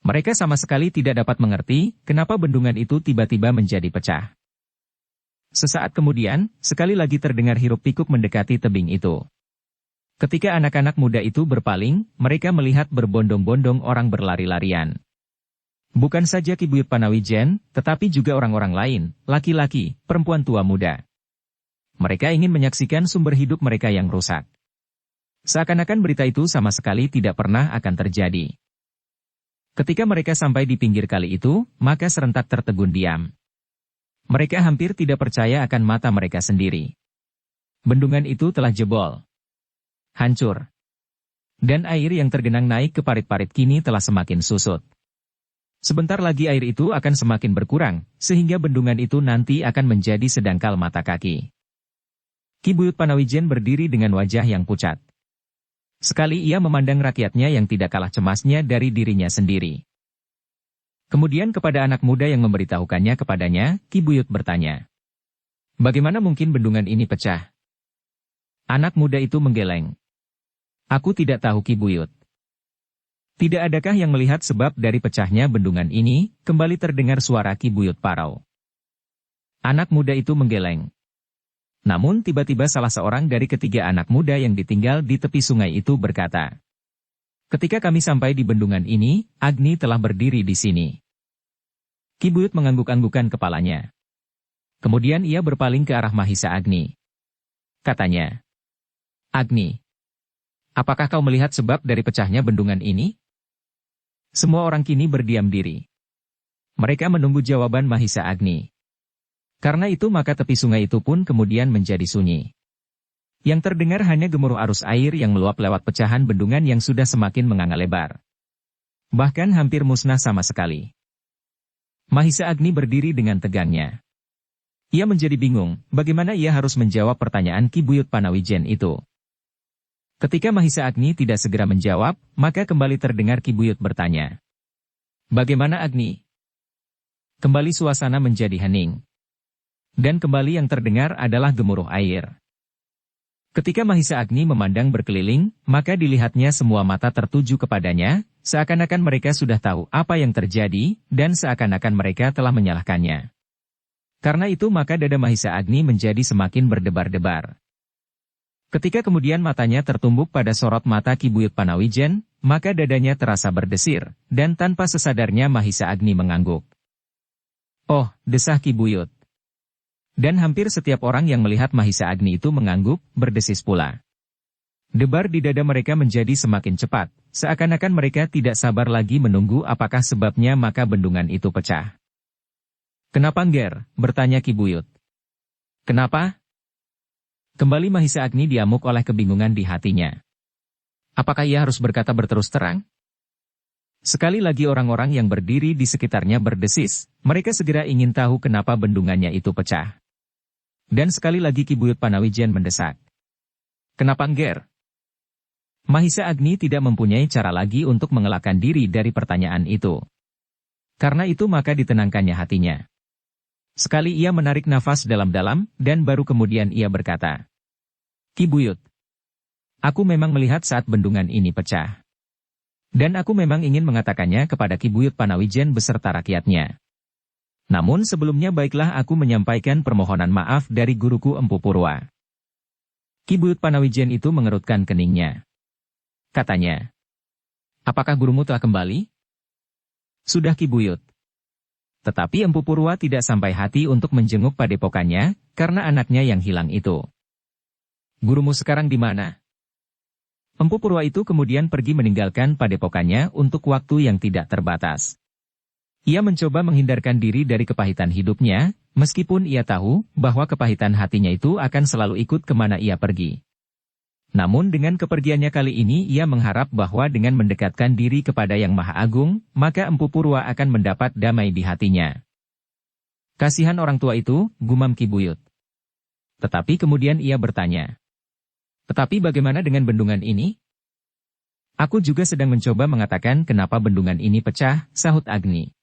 Mereka sama sekali tidak dapat mengerti, kenapa bendungan itu tiba-tiba menjadi pecah. Sesaat kemudian, sekali lagi terdengar hiruk-pikuk mendekati tebing itu. Ketika anak-anak muda itu berpaling, mereka melihat berbondong-bondong orang berlari-larian. Bukan saja Ki Buyut Panawijen, tetapi juga orang-orang lain, laki-laki, perempuan tua muda. Mereka ingin menyaksikan sumber hidup mereka yang rusak. Seakan-akan berita itu sama sekali tidak pernah akan terjadi. Ketika mereka sampai di pinggir kali itu, maka serentak tertegun diam. Mereka hampir tidak percaya akan mata mereka sendiri. Bendungan itu telah jebol. Hancur. Dan air yang tergenang naik ke parit-parit kini telah semakin susut. Sebentar lagi air itu akan semakin berkurang, sehingga bendungan itu nanti akan menjadi sedangkal mata kaki. Ki Buyut Panawijen berdiri dengan wajah yang pucat. Sekali ia memandang rakyatnya yang tidak kalah cemasnya dari dirinya sendiri. Kemudian kepada anak muda yang memberitahukannya kepadanya, Ki Buyut bertanya, "Bagaimana mungkin bendungan ini pecah?" Anak muda itu menggeleng. "Aku tidak tahu Ki Buyut." "Tidak adakah yang melihat sebab dari pecahnya bendungan ini?" Kembali terdengar suara Ki Buyut parau. Anak muda itu menggeleng. Namun tiba-tiba salah seorang dari ketiga anak muda yang ditinggal di tepi sungai itu berkata, "Ketika kami sampai di bendungan ini, Agni telah berdiri di sini." Ki Buyut mengangguk-anggukan kepalanya. Kemudian ia berpaling ke arah Mahisa Agni. Katanya, "Agni, apakah kau melihat sebab dari pecahnya bendungan ini?" Semua orang kini berdiam diri. Mereka menunggu jawaban Mahisa Agni. Karena itu maka tepi sungai itu pun kemudian menjadi sunyi. Yang terdengar hanya gemuruh arus air yang meluap lewat pecahan bendungan yang sudah semakin menganga lebar. Bahkan hampir musnah sama sekali. Mahisa Agni berdiri dengan tegangnya. Ia menjadi bingung, bagaimana ia harus menjawab pertanyaan Ki Buyut Panawijen itu. Ketika Mahisa Agni tidak segera menjawab, maka kembali terdengar Ki Buyut bertanya, "Bagaimana Agni?" Kembali suasana menjadi hening. Dan kembali yang terdengar adalah gemuruh air. Ketika Mahisa Agni memandang berkeliling, maka dilihatnya semua mata tertuju kepadanya, seakan-akan mereka sudah tahu apa yang terjadi, dan seakan-akan mereka telah menyalahkannya. Karena itu maka dada Mahisa Agni menjadi semakin berdebar-debar. Ketika kemudian matanya tertumbuk pada sorot mata Ki Buyut Panawijen, maka dadanya terasa berdesir, dan tanpa sesadarnya Mahisa Agni mengangguk. "Oh," desah Ki Buyut. Dan hampir setiap orang yang melihat Mahisa Agni itu mengangguk, berdesis pula. Debar di dada mereka menjadi semakin cepat, seakan-akan mereka tidak sabar lagi menunggu apakah sebabnya maka bendungan itu pecah. "Kenapa Ngger?" bertanya Ki Buyut. "Kenapa?" Kembali Mahisa Agni diamuk oleh kebingungan di hatinya. Apakah ia harus berkata berterus terang? Sekali lagi orang-orang yang berdiri di sekitarnya berdesis, mereka segera ingin tahu kenapa bendungannya itu pecah. Dan sekali lagi Ki Buyut Panawijen mendesak. "Kenapa Ngger?" Mahisa Agni tidak mempunyai cara lagi untuk mengelakkan diri dari pertanyaan itu. Karena itu maka ditenangkannya hatinya. Sekali ia menarik nafas dalam-dalam, dan baru kemudian ia berkata, "Ki Buyut, aku memang melihat saat bendungan ini pecah. Dan aku memang ingin mengatakannya kepada Ki Buyut Panawijen beserta rakyatnya. Namun sebelumnya baiklah aku menyampaikan permohonan maaf dari guruku Empu Purwa." Ki Buyut Panawijen itu mengerutkan keningnya. Katanya, "Apakah gurumu telah kembali?" "Sudah Ki Buyut." Tetapi Empu Purwa tidak sampai hati untuk menjenguk padepokannya, karena anaknya yang hilang itu. "Gurumu sekarang di mana?" Empu Purwa itu kemudian pergi meninggalkan padepokannya untuk waktu yang tidak terbatas. Ia mencoba menghindarkan diri dari kepahitan hidupnya, meskipun ia tahu bahwa kepahitan hatinya itu akan selalu ikut kemana ia pergi. Namun dengan kepergiannya kali ini ia mengharap bahwa dengan mendekatkan diri kepada Yang Maha Agung, maka Empu Purwa akan mendapat damai di hatinya. "Kasihan orang tua itu," gumam Ki Buyut. Tetapi kemudian ia bertanya, "Tetapi bagaimana dengan bendungan ini?" "Aku juga sedang mencoba mengatakan kenapa bendungan ini pecah," sahut Agni.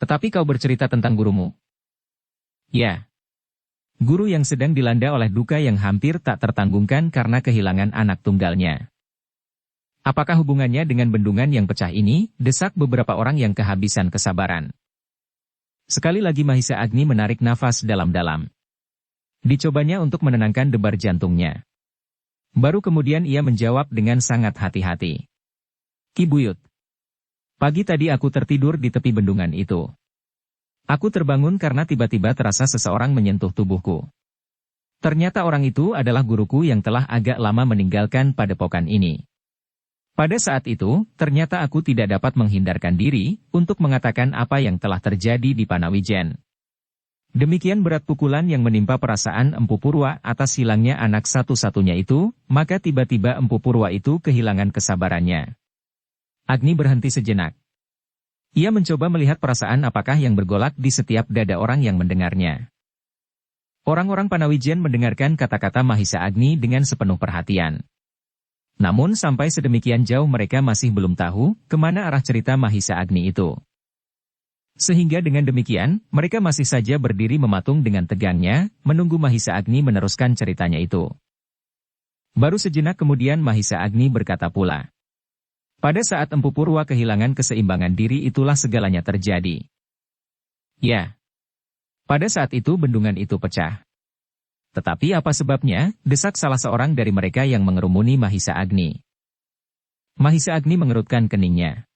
"Tetapi kau bercerita tentang gurumu." "Ya. Guru yang sedang dilanda oleh duka yang hampir tak tertanggungkan karena kehilangan anak tunggalnya." "Apakah hubungannya dengan bendungan yang pecah ini?" desak beberapa orang yang kehabisan kesabaran. Sekali lagi Mahisa Agni menarik nafas dalam-dalam. Dicobanya untuk menenangkan debar jantungnya. Baru kemudian ia menjawab dengan sangat hati-hati. "Ki Buyut, pagi tadi aku tertidur di tepi bendungan itu. Aku terbangun karena tiba-tiba terasa seseorang menyentuh tubuhku. Ternyata orang itu adalah guruku yang telah agak lama meninggalkan padepokan ini. Pada saat itu, ternyata aku tidak dapat menghindarkan diri untuk mengatakan apa yang telah terjadi di Panawijen." Demikian berat pukulan yang menimpa perasaan Empu Purwa atas hilangnya anak satu-satunya itu, maka tiba-tiba Empu Purwa itu kehilangan kesabarannya. Agni berhenti sejenak. Ia mencoba melihat perasaan apakah yang bergolak di setiap dada orang yang mendengarnya. Orang-orang Panawijen mendengarkan kata-kata Mahisa Agni dengan sepenuh perhatian. Namun sampai sedemikian jauh mereka masih belum tahu kemana arah cerita Mahisa Agni itu. Sehingga dengan demikian, mereka masih saja berdiri mematung dengan tegangnya, menunggu Mahisa Agni meneruskan ceritanya itu. Baru sejenak kemudian Mahisa Agni berkata pula. Pada saat Empu Purwa kehilangan keseimbangan diri itulah segalanya terjadi. Ya. Pada saat itu bendungan itu pecah. Tetapi apa sebabnya? Desak salah seorang dari mereka yang mengerumuni Mahisa Agni. Mahisa Agni mengerutkan keningnya.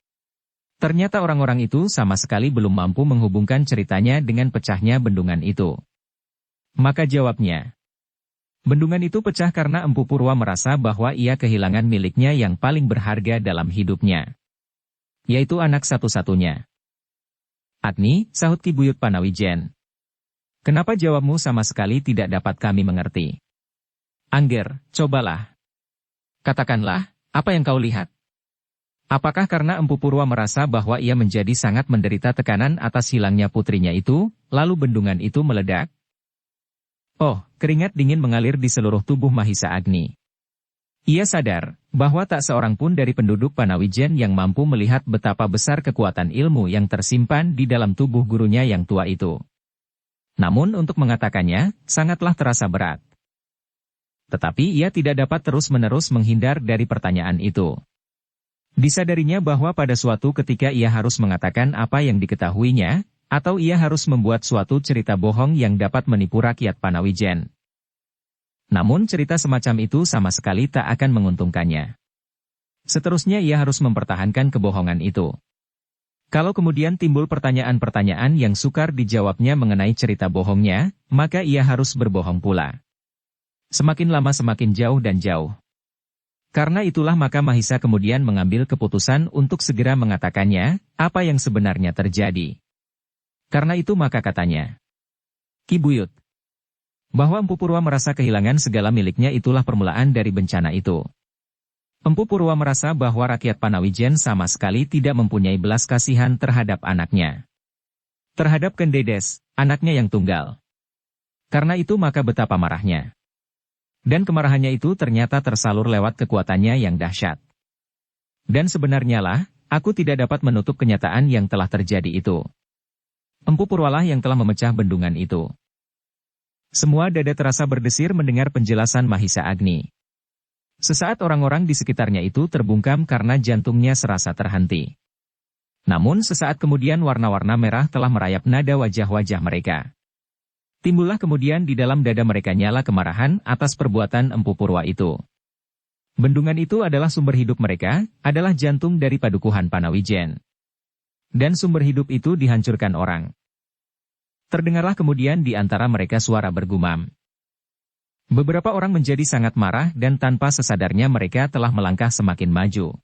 Ternyata orang-orang itu sama sekali belum mampu menghubungkan ceritanya dengan pecahnya bendungan itu. Maka jawabnya. Bendungan itu pecah karena Empu Purwa merasa bahwa ia kehilangan miliknya yang paling berharga dalam hidupnya. Yaitu anak satu-satunya. Agni, sahut Ki Buyut Panawijen. Kenapa jawabmu sama sekali tidak dapat kami mengerti? Angger, cobalah. Katakanlah, apa yang kau lihat? Apakah karena Empu Purwa merasa bahwa ia menjadi sangat menderita tekanan atas hilangnya putrinya itu, lalu bendungan itu meledak? Oh, keringat dingin mengalir di seluruh tubuh Mahisa Agni. Ia sadar bahwa tak seorang pun dari penduduk Panawijen yang mampu melihat betapa besar kekuatan ilmu yang tersimpan di dalam tubuh gurunya yang tua itu. Namun untuk mengatakannya, sangatlah terasa berat. Tetapi ia tidak dapat terus-menerus menghindar dari pertanyaan itu. Disadarinya bahwa pada suatu ketika ia harus mengatakan apa yang diketahuinya, atau ia harus membuat suatu cerita bohong yang dapat menipu rakyat Panawijen. Namun cerita semacam itu sama sekali tak akan menguntungkannya. Seterusnya ia harus mempertahankan kebohongan itu. Kalau kemudian timbul pertanyaan-pertanyaan yang sukar dijawabnya mengenai cerita bohongnya, maka ia harus berbohong pula. Semakin lama semakin jauh dan jauh. Karena itulah maka Mahisa kemudian mengambil keputusan untuk segera mengatakannya, apa yang sebenarnya terjadi. Karena itu maka katanya, Ki Buyut, bahwa Empu Purwa merasa kehilangan segala miliknya itulah permulaan dari bencana itu. Empu Purwa merasa bahwa rakyat Panawijen sama sekali tidak mempunyai belas kasihan terhadap anaknya. Terhadap Kendedes, anaknya yang tunggal. Karena itu maka betapa marahnya. Dan kemarahannya itu ternyata tersalur lewat kekuatannya yang dahsyat. Dan sebenarnya lah, aku tidak dapat menutup kenyataan yang telah terjadi itu. Empu Purwalah yang telah memecah bendungan itu. Semua dada terasa berdesir mendengar penjelasan Mahisa Agni. Sesaat orang-orang di sekitarnya itu terbungkam karena jantungnya serasa terhenti. Namun sesaat kemudian warna-warna merah telah merayap nada wajah-wajah mereka. Timbullah kemudian di dalam dada mereka nyala kemarahan atas perbuatan Empu Purwa itu. Bendungan itu adalah sumber hidup mereka, adalah jantung dari padukuhan Panawijen. Dan sumber hidup itu dihancurkan orang. Terdengarlah kemudian di antara mereka suara bergumam. Beberapa orang menjadi sangat marah dan tanpa sesadarnya mereka telah melangkah semakin maju.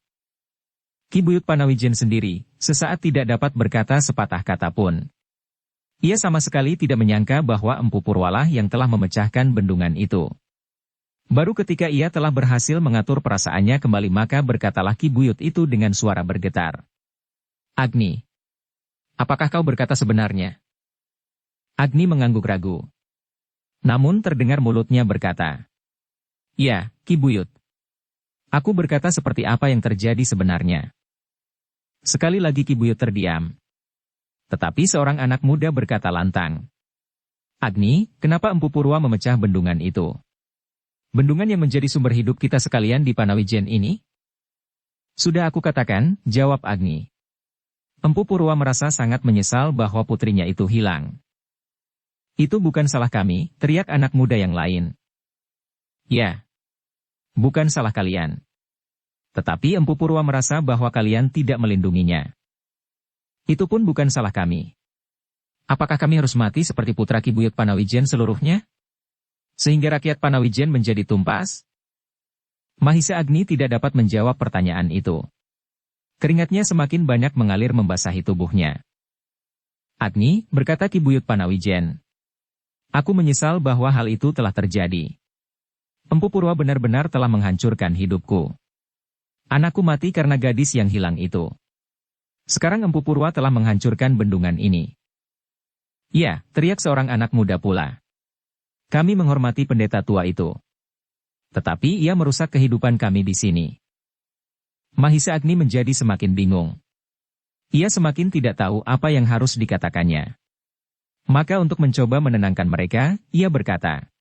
Ki Buyut Panawijen sendiri, sesaat tidak dapat berkata sepatah kata pun. Ia sama sekali tidak menyangka bahwa Empu Purwalah yang telah memecahkan bendungan itu. Baru ketika ia telah berhasil mengatur perasaannya kembali maka berkatalah Ki Buyut itu dengan suara bergetar. Agni, apakah kau berkata sebenarnya? Agni mengangguk ragu. Namun terdengar mulutnya berkata, ya, Ki Buyut. Aku berkata seperti apa yang terjadi sebenarnya. Sekali lagi Ki Buyut terdiam. Tetapi seorang anak muda berkata lantang. Agni, kenapa Empu Purwa memecah bendungan itu? Bendungan yang menjadi sumber hidup kita sekalian di Panawijen ini? Sudah aku katakan, jawab Agni. Empu Purwa merasa sangat menyesal bahwa putrinya itu hilang. Itu bukan salah kami, teriak anak muda yang lain. Ya, bukan salah kalian. Tetapi Empu Purwa merasa bahwa kalian tidak melindunginya. Itu pun bukan salah kami. Apakah kami harus mati seperti putra Ki Buyut Panawijen seluruhnya? Sehingga rakyat Panawijen menjadi tumpas? Mahisa Agni tidak dapat menjawab pertanyaan itu. Keringatnya semakin banyak mengalir membasahi tubuhnya. Agni, berkata Ki Buyut Panawijen. Aku menyesal bahwa hal itu telah terjadi. Empu Purwa benar-benar telah menghancurkan hidupku. Anakku mati karena gadis yang hilang itu. Sekarang Empu Purwa telah menghancurkan bendungan ini. Ya, teriak seorang anak muda pula. Kami menghormati pendeta tua itu. Tetapi ia merusak kehidupan kami di sini. Mahisa Agni menjadi semakin bingung. Ia semakin tidak tahu apa yang harus dikatakannya. Maka untuk mencoba menenangkan mereka, ia berkata,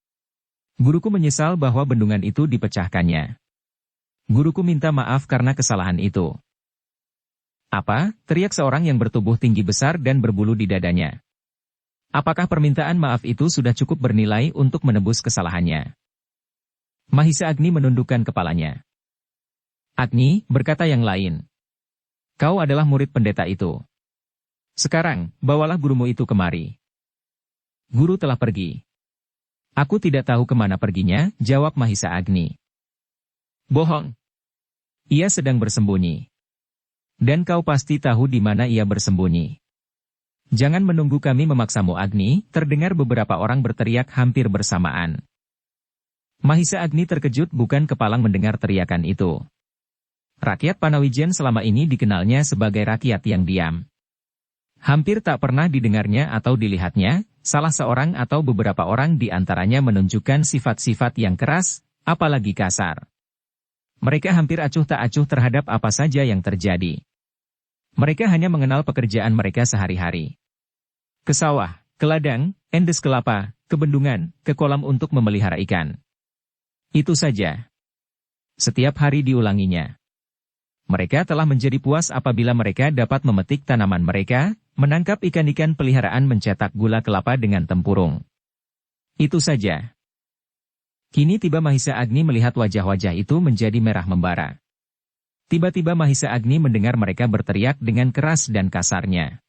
"Guruku menyesal bahwa bendungan itu dipecahkannya. Guruku minta maaf karena kesalahan itu." "Apa?" teriak seorang yang bertubuh tinggi besar dan berbulu di dadanya. "Apakah permintaan maaf itu sudah cukup bernilai untuk menebus kesalahannya?" Mahisa Agni menundukkan kepalanya. "Agni," berkata yang lain, "kau adalah murid pendeta itu. Sekarang, bawalah gurumu itu kemari." "Guru telah pergi." "Aku tidak tahu kemana perginya," jawab Mahisa Agni. "Bohong. Ia sedang bersembunyi. Dan kau pasti tahu di mana ia bersembunyi." "Jangan menunggu kami memaksamu Agni," terdengar beberapa orang berteriak hampir bersamaan. Mahisa Agni terkejut bukan kepalang mendengar teriakan itu. Rakyat Panawijen selama ini dikenalnya sebagai rakyat yang diam. Hampir tak pernah didengarnya atau dilihatnya, salah seorang atau beberapa orang di antaranya menunjukkan sifat-sifat yang keras, apalagi kasar. Mereka hampir acuh tak acuh terhadap apa saja yang terjadi. Mereka hanya mengenal pekerjaan mereka sehari-hari. Ke sawah, ke ladang, endes kelapa, ke bendungan, ke kolam untuk memelihara ikan. Itu saja. Setiap hari diulanginya. Mereka telah menjadi puas apabila mereka dapat memetik tanaman mereka, menangkap ikan-ikan peliharaan, mencetak gula kelapa dengan tempurung. Itu saja. Kini tiba Mahisa Agni melihat wajah-wajah itu menjadi merah membara. Tiba-tiba Mahisa Agni mendengar mereka berteriak dengan keras dan kasarnya.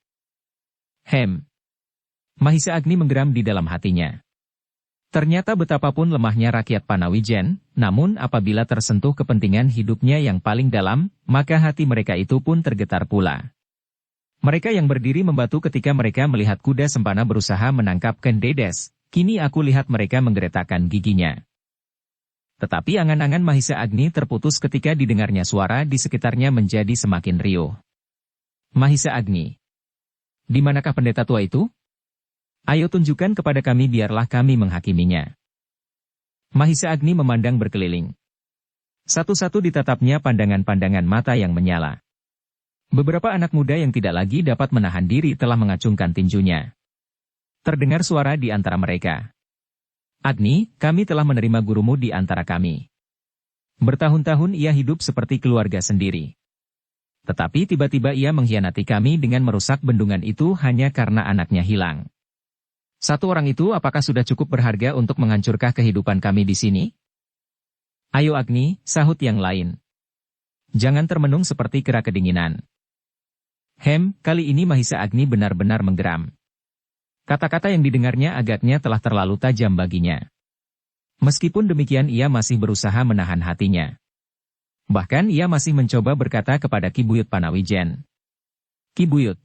Mahisa Agni menggeram di dalam hatinya. Ternyata betapapun lemahnya rakyat Panawijen, namun apabila tersentuh kepentingan hidupnya yang paling dalam, maka hati mereka itu pun tergetar pula. Mereka yang berdiri membatu ketika mereka melihat kuda sempana berusaha menangkap Ken Dedes, kini aku lihat mereka menggeretakkan giginya. Tetapi angan-angan Mahisa Agni terputus ketika didengarnya suara di sekitarnya menjadi semakin riuh. "Mahisa Agni, di manakah pendeta tua itu? Ayo tunjukkan kepada kami biarlah kami menghakiminya." Mahisa Agni memandang berkeliling. Satu-satu ditatapnya pandangan-pandangan mata yang menyala. Beberapa anak muda yang tidak lagi dapat menahan diri telah mengacungkan tinjunya. Terdengar suara di antara mereka. "Agni, kami telah menerima gurumu di antara kami. Bertahun-tahun ia hidup seperti keluarga sendiri. Tetapi tiba-tiba ia mengkhianati kami dengan merusak bendungan itu hanya karena anaknya hilang. Satu orang itu apakah sudah cukup berharga untuk menghancurkan kehidupan kami di sini?" "Ayo Agni," sahut yang lain. "Jangan termenung seperti kera kedinginan." Kali ini Mahisa Agni benar-benar menggeram. Kata-kata yang didengarnya agaknya telah terlalu tajam baginya. Meskipun demikian ia masih berusaha menahan hatinya. Bahkan ia masih mencoba berkata kepada Ki Buyut Panawijen. "Ki Buyut,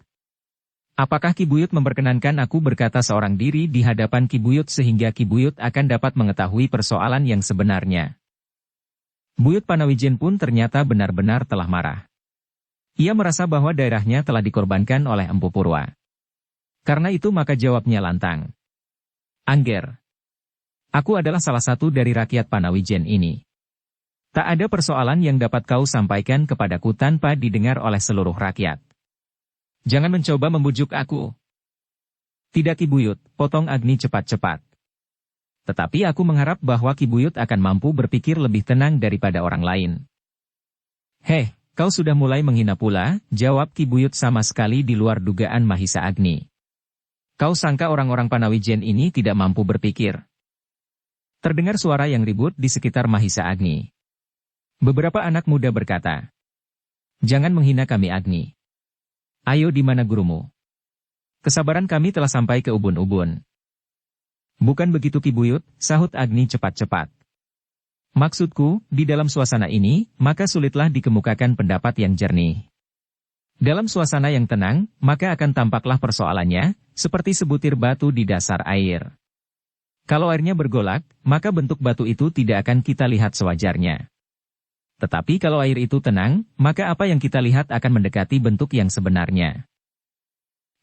apakah Ki Buyut memperkenankan aku berkata seorang diri di hadapan Ki Buyut sehingga Ki Buyut akan dapat mengetahui persoalan yang sebenarnya?" Buyut Panawijen pun ternyata benar-benar telah marah. Ia merasa bahwa daerahnya telah dikorbankan oleh Empu Purwa. Karena itu maka jawabnya lantang. "Angger, aku adalah salah satu dari rakyat Panawijen ini. Tak ada persoalan yang dapat kau sampaikan kepadaku tanpa didengar oleh seluruh rakyat. Jangan mencoba membujuk aku." "Tidak Ki Buyut," potong Agni cepat-cepat. "Tetapi aku mengharap bahwa Ki Buyut akan mampu berpikir lebih tenang daripada orang lain." Kau sudah mulai menghina pula," jawab Ki Buyut sama sekali di luar dugaan Mahisa Agni. "Kau sangka orang-orang Panawijen ini tidak mampu berpikir?" Terdengar suara yang ribut di sekitar Mahisa Agni. Beberapa anak muda berkata, "Jangan menghina kami Agni. Ayo di mana gurumu? Kesabaran kami telah sampai ke ubun-ubun." "Bukan begitu Ki Buyut," sahut Agni cepat-cepat. "Maksudku, di dalam suasana ini, maka sulitlah dikemukakan pendapat yang jernih. Dalam suasana yang tenang, maka akan tampaklah persoalannya, seperti sebutir batu di dasar air. Kalau airnya bergolak, maka bentuk batu itu tidak akan kita lihat sewajarnya. Tetapi kalau air itu tenang, maka apa yang kita lihat akan mendekati bentuk yang sebenarnya."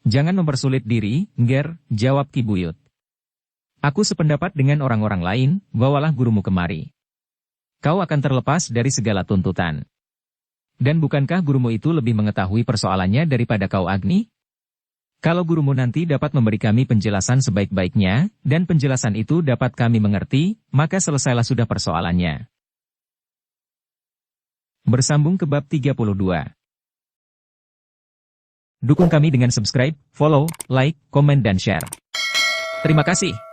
"Jangan mempersulit diri, Ngger," jawab Ki Buyut. "Aku sependapat dengan orang-orang lain, bawalah gurumu kemari." Kau akan terlepas dari segala tuntutan. Dan bukankah gurumu itu lebih mengetahui persoalannya daripada kau, Agni? Kalau gurumu nanti dapat memberi kami penjelasan sebaik-baiknya, dan penjelasan itu dapat kami mengerti, maka selesailah sudah persoalannya. Bersambung ke bab 32. Dukung kami dengan subscribe, follow, like, komen dan share. Terima kasih.